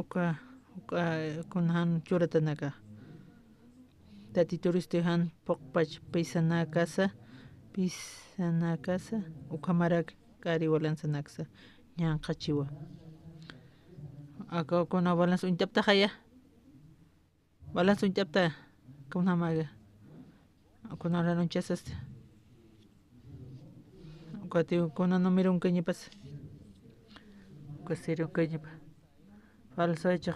uka kunhan churatanaka tatituristi han poqpach pisanakasa ukamarak kari walansanaksa ñanqachiwa aka kuna balans untapta haya balans untapta kunamaga kuna ranunchasas ukati kuna numero unkañipas ukasiri unkañipa falso hecha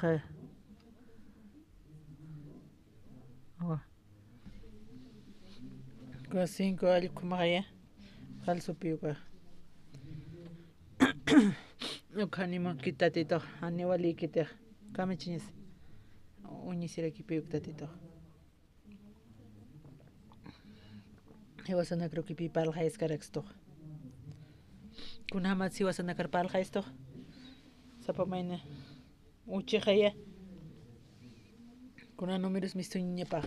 Ka 5 ali kumaya falso piuka ukanima kitatito aniwali kita kamichinis unisira ki piuktatito Hewasana creo que pipal hais karaksto kunama si wasana karpal haisto sapamaina uchi haya kuna números misto niñapa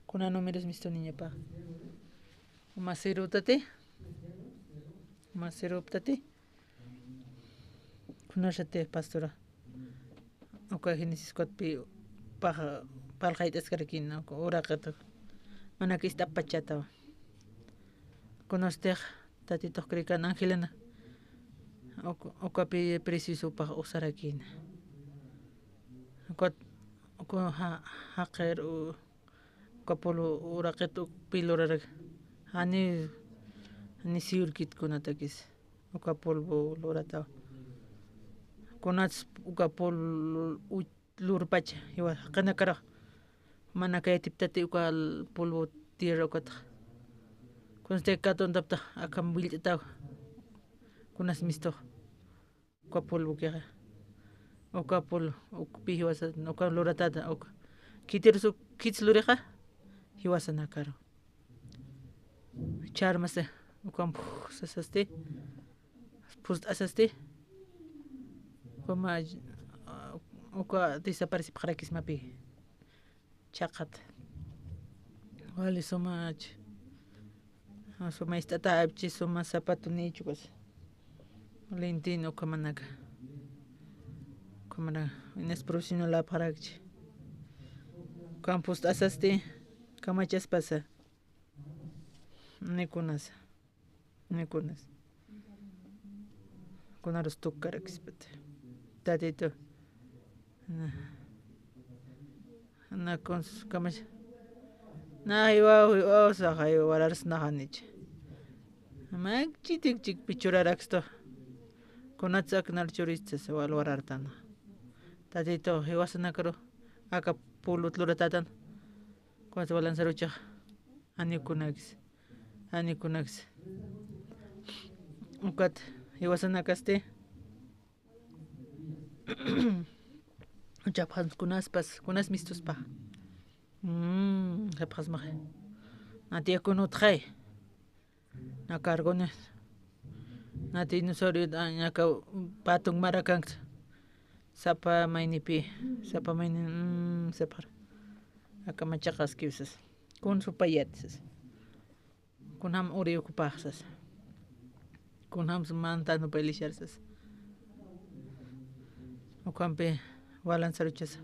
kuna números misto niñapa masirutati kuna shate pastora oka genesis kot pi paja palhaitas karakina ora kato manakista pachata conostej tatito krikan angelina oka pi preciso pa usarakina kot ko haker kapolo uraketu pilorar ani siurkit kunatakis oka polvo lorata konats oka pol lurpacha iwa kanakara manakaya tiptati oka polvo tierra okata konste katon tapta akam biltata kunas misto ukapul bukiqa ukapul ukpi hiwasa ukapul luratata uk kitirsu kits luriqa hiwasana karo charmase ukam sasasti pust asasti como uka desaparece para que mapi chaqat wali somach soma istata abchi soma zapato nichu pues lentino kamanaga kamana ines profesional la paragchi campus asasti kamachas pasa nikunas kunaros tukarakispete tatito na cons kamach na iwa saha iwa warars nahanich mag chitik pichuraraksto kunatsak narchuristas wal warartana tatito hiwasanakaro aka pulut luratatan kunas balanzarucha anikunakis ukat hiwasanakaste Japans kunas mistus pa japans mahe natia kunutray na cargones na dinosaurio naka patung marakank sapa mainipi separ aka machakas kiusas kun supayatsas kunam uri okupasas kunam manta no pelisharsas ukampe balanzaruchas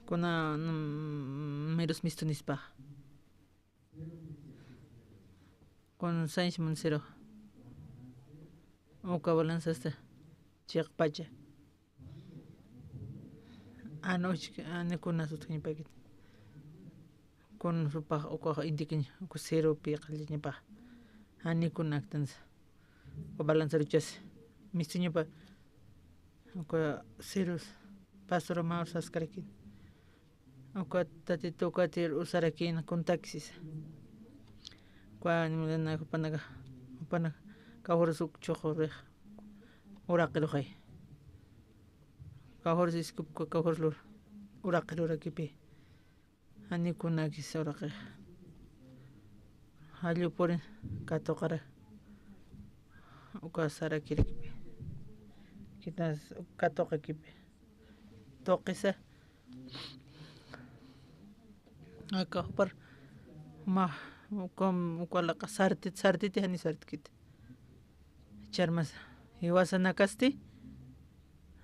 kuna meros mistunispa con Sainz Moncero uka balanzaste chiqpacha anoche anekuna sutñipakit con rupa uka indikin uka cero piqalñipa anikunaktans uka balanzaruchas mistuñipa uka ceros pastor maur saskarakin uka tatito ukatir usarakin con taxis kwa nimana upana kahorasuk chokhore uraqilukhay kahorsis kahorlur uraqilurakipi anikunakis uraqi hallu porin katoqara uka sarakirikipi kitas katoqakipi toqisa aka par ma ukalaqa sartiti hani sartkit charmas hiwasanakasti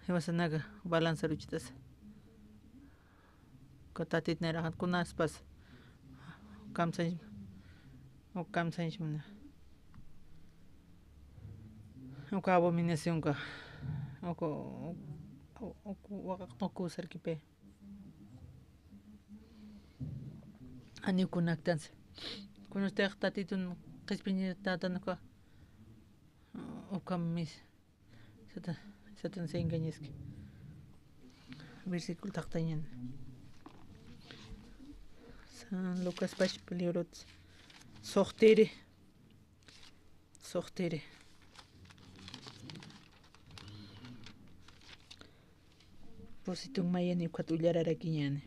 hiwasanaka balanzaruchitas kotatit nerahan kunaspas kamsanch mana uka abominación ka waqaqtuku sarkipe anikunaktans kunustaq tatitun qispiñatatanqa ukamis satan se engañeski versículo taqtañan San Lucas pash libro soqtiri Rositun mayani ukatullararakiñani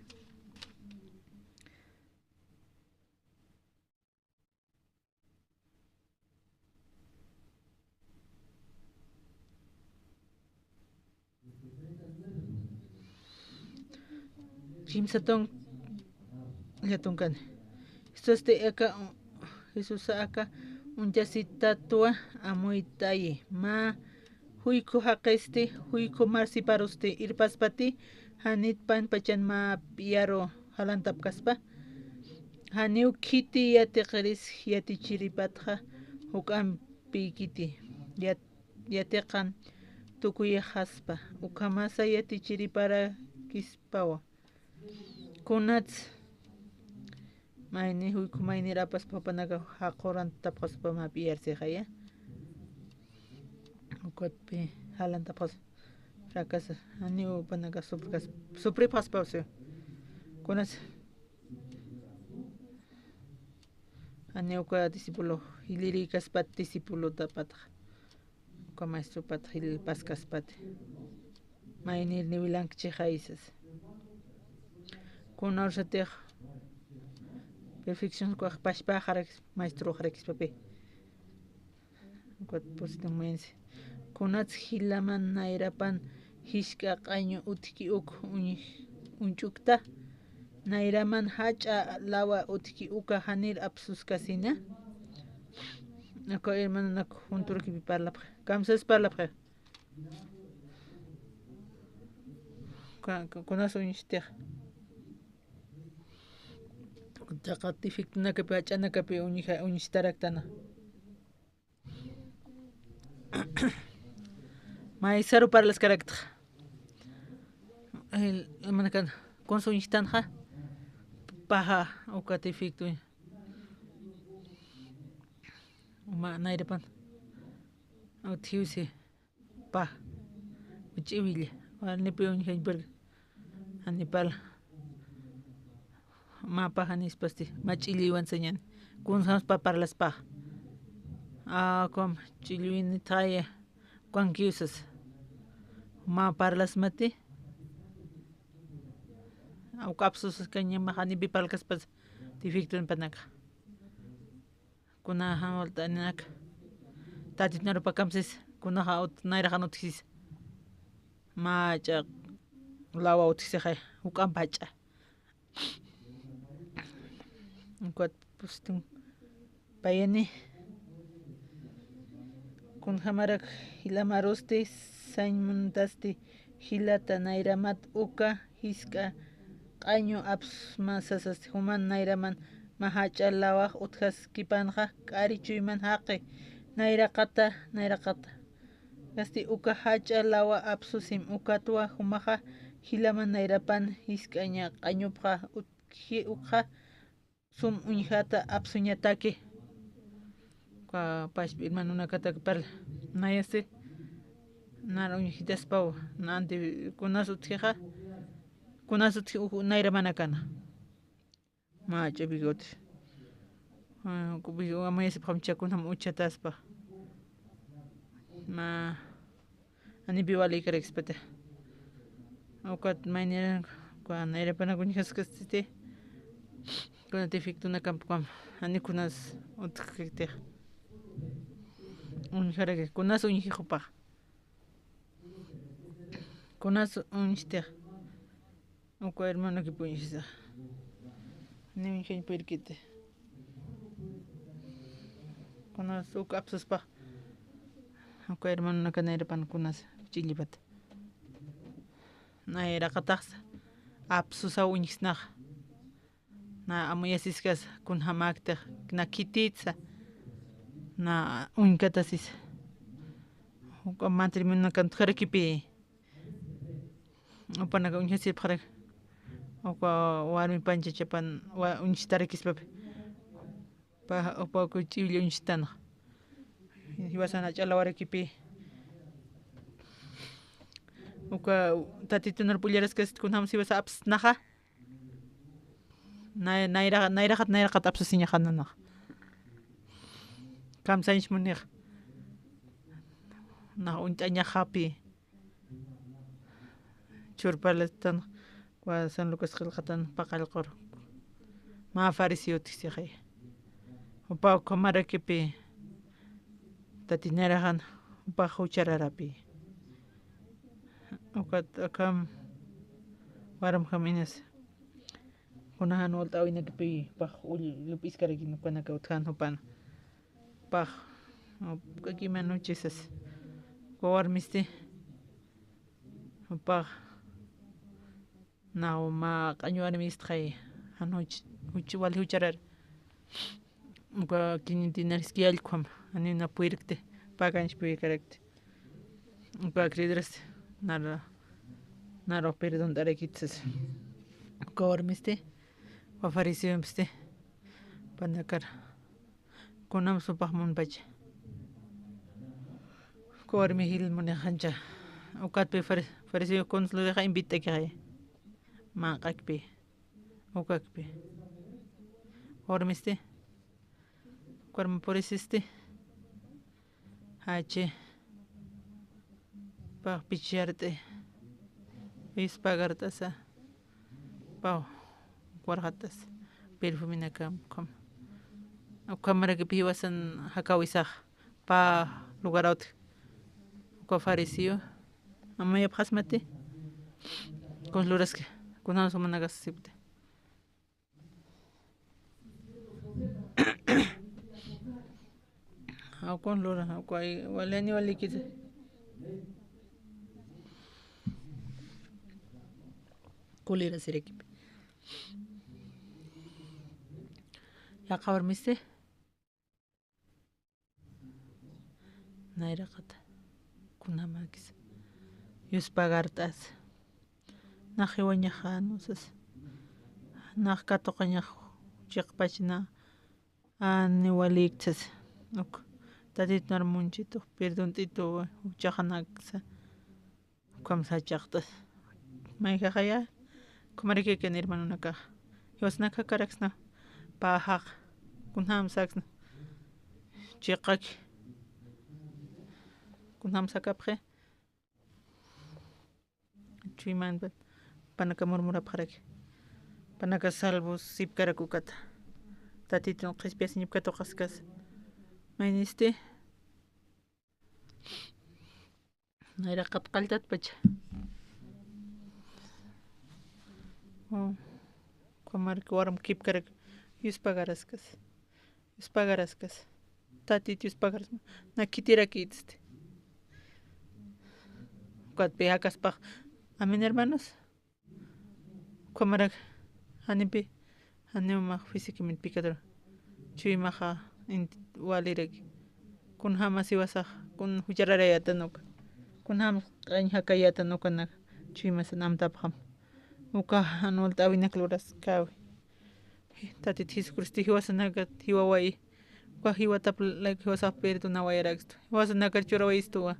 Jimsatong yatunkan esto aka Jesús aka unyasitatua amuitayi ma huyku haqesti huyku marsiparusti irpaspati hanitpan pachan ma piaro halantapkaspa haniu kiti yatiqris yatichiripatqa hukampi kiti yatiqan tukuyahaspa ukamasa yatichiripara kispawa kunats mayni huyku maynirapas papanaga haqurantapaspa ma piyarsiqaya ukatpi halantapas fracasa aniu panaga supripaspa kunats aniuka discípulo ilirikaspa discípulo tapatqa uka maestro pat hil paskas pat mainir niwilank chihaisas kuna ursatej perfección kwa pashpa harak maestro harak papi kwat positong mense kunats hilaman nairapan hishka qaño utki uk unchukta nairaman hacha lawa utki uka hanir absus kasina nako hermano nako junturki parlap kamsas parlap kunas unchtek taqatifik nakapi hach'anakapi uñishtaraktana Maisaru para las caracteres. El manakan consuñistanja paja o catificto. Ma nairepan. O tiusi pa. Uchiville. Ni peon hejberg. Anipal. Ma paja ni spasti. Ma chili wanseñan. Kunsams pa para las pa. Com chili ni taya. Cuanquiusas. Ma parlas mati au capsus kanya mahani bipalkas pas tifictun panak kuna hanolta nak tatit naru pakamsis kuna haut naira hanotsis ma cha lawa utsi khay ukam pacha kuat pustum payani kun hamarak hilamaroste sañmuntasti hilata nairamat uka hiska qaño aps masasas human nairaman mahacha lawaq utjas kipanja k'arichuyman haqi nairaqata gasti uka hacha lawa apsusim ukatwa humaja hilaman nairapan hiskaña qañupqa utji uqa sum uñjata apsuñataki kwa pashpi hermano nakata parla nayase nara uñjitas pau nanti kunasut tija kunasut naira manakana macha bigot kubi amayse phamcha kunam uchataspa ma ani biwali karexpete okat mainera kwa naira pana kunjas kastite kuna tifictuna kampam ani kunas utkite unjarege kunas unjijupa kunas unjte uko hermano que puñisa ni un gen perkite kunas uko apsaspa uko hermano nakanera pan kunas chilipat naira qataqsa apsusa unjisnaq na amuyasiskas kun hamakta na kititsa na unkatasis uko matrimonio nakantkarakipi upana uñhasip khare uko warmi pancha chapan wa unchtarakispapi pa upa ko chivli unchtana hiwasana chalawarakipi uko tatitunar pullaraskas kunham siwas aps naja nairaqat apsasiña hanana kamsanch munir na untaña hapi churpalastan kwa San Lucas qilqatan paqalqur ma farisio tisiqay upa kamarakipi tatinerahan upa huchararapi ukat akam waram khaminas kunahan volta awinakipi paq lupiskarakin kanaka uthan upan paq kakima nochesas warmisti paq na ma qañuani mistqay hanoch huchiwal hucharar uka kinintinarisky allqum anina puirkte paganch puikarakte uka creedras nara perdón darakitsas uka warmisti wafarisiumsti pandakar kunam supaqmun pacha uka warmi hilmuni hancha ukatpi fariseo consludeqa invita kay maqakpi ukakpi warmisti warmi purisisti hachi pa picharte ispagartasa pa wargatas perfumina kam kamara que piwasan hakawisaj pa lugarote ko faricio amaya phasmate con luras que con no somos nagas sipte au con lura au kai waleni walikite kulira sireki ya khabar miste naira qata kunamakis yuspagartas nahi wañajanusas nah katoqañaq chiqpachna ani waliktas ok tatit narmunchito perdón tito uchaqanaksa kamsa chaqtas mayqa qaya kumarike ken hermano naka yosnaka karaksna pahaq kunham saksna chiqak kunham sakapre chuiman panaka murmura pharek panaka salvo sipkara kukata tatito qispias ñipkato qaskas mainiste naira qatqaltat pacha Comarca waram kipkarak yuspagaraskas tatit yuspagaras na kitira kitste cuat peacas pa amen hermanos comarak anipi anima físicamente picador chuimaja walirek kun hama siwasaj kun huchararayata nuka kun ham qañhakayata nukanak chuimasa namtapajam uka anual tawinak luras kawi tatit Jesucristo hiwasanaka hiwawai uka hiwatap like hiwasaj perdona wayaraxto hiwasanaka churawaistuwa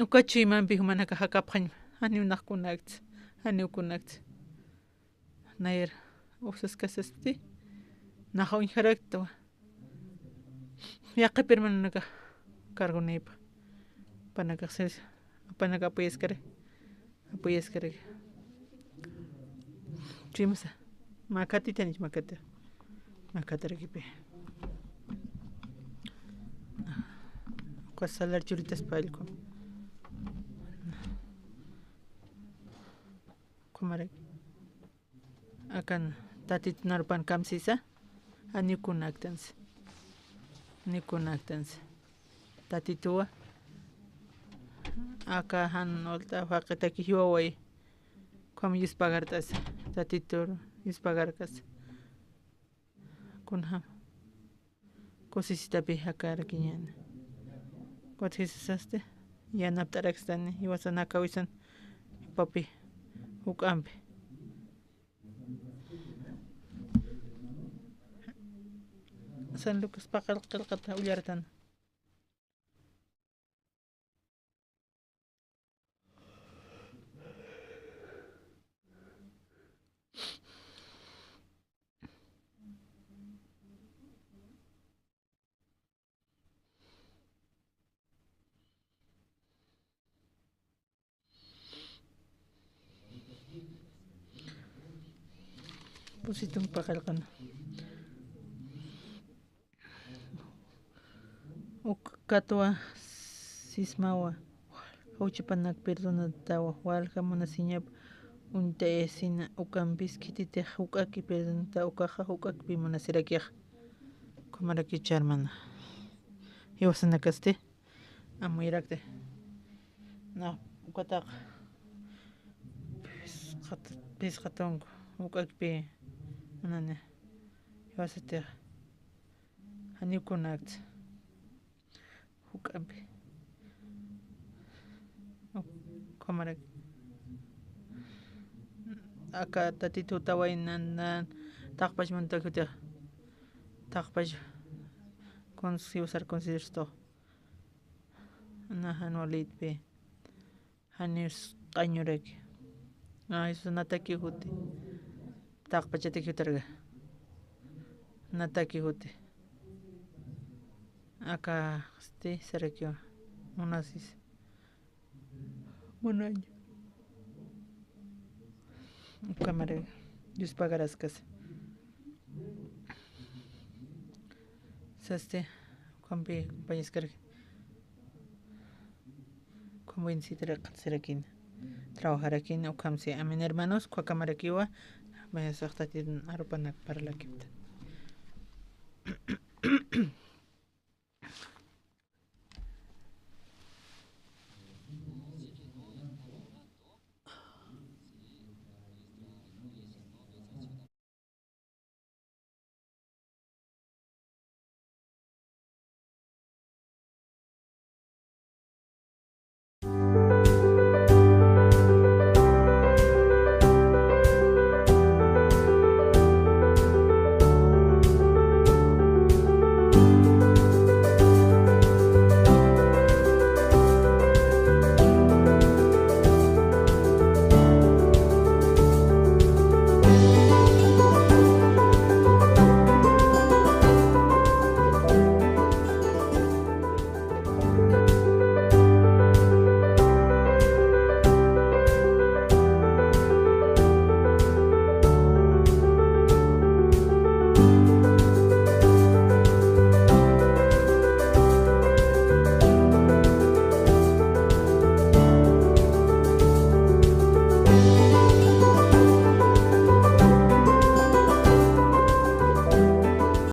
uka chuimanpi humanaka hakapañ animaqkunakta aniukunakta nair usas kasasti nahaw inharakta yaqa permanaka cargonepa panaka panaka apoyaskare chimasa makati tanich makatarakipe salar churitas palco kumarak akan tatit narpan kamsisa anikunactans tatituwa aka han olta faqitaki hiwaway como yuspagartas tatitur yuspagarkas kunham cosisitapi hakarakiñana Cuatro yanaptaraxtani iwasanakawisan papi huk'ampi San Lucas paqal qillqata ullartana Pusitong pakalqana ukatwa sismawa huchipanak perdonatawa walka munasiñap unta esina ukampis kititej huk'aki perdonata ukaja huk'akpi munasirakiaj kumaraki charmana hiwasanakaste amuirakte na ukataq pisqatonku huk'akpi manana hiwasatej aniukunakta huk'ampi kumarak aka tatito tawaynanan taqpachmanta kutej taqpach hiwasar considersto na anualitpi hanis qañuraki eso nataki huti taqpachati hutarqa nataki huti aka sarakio unasis Un año. Cámara, Dios pagarás casa. Saste, compi, compañeros cargue. Como incitera ser aquí. Trabajar aquí, no camse. Amén, hermanos, cuacamara kiwa. Me saktatin arupanak para la kipta.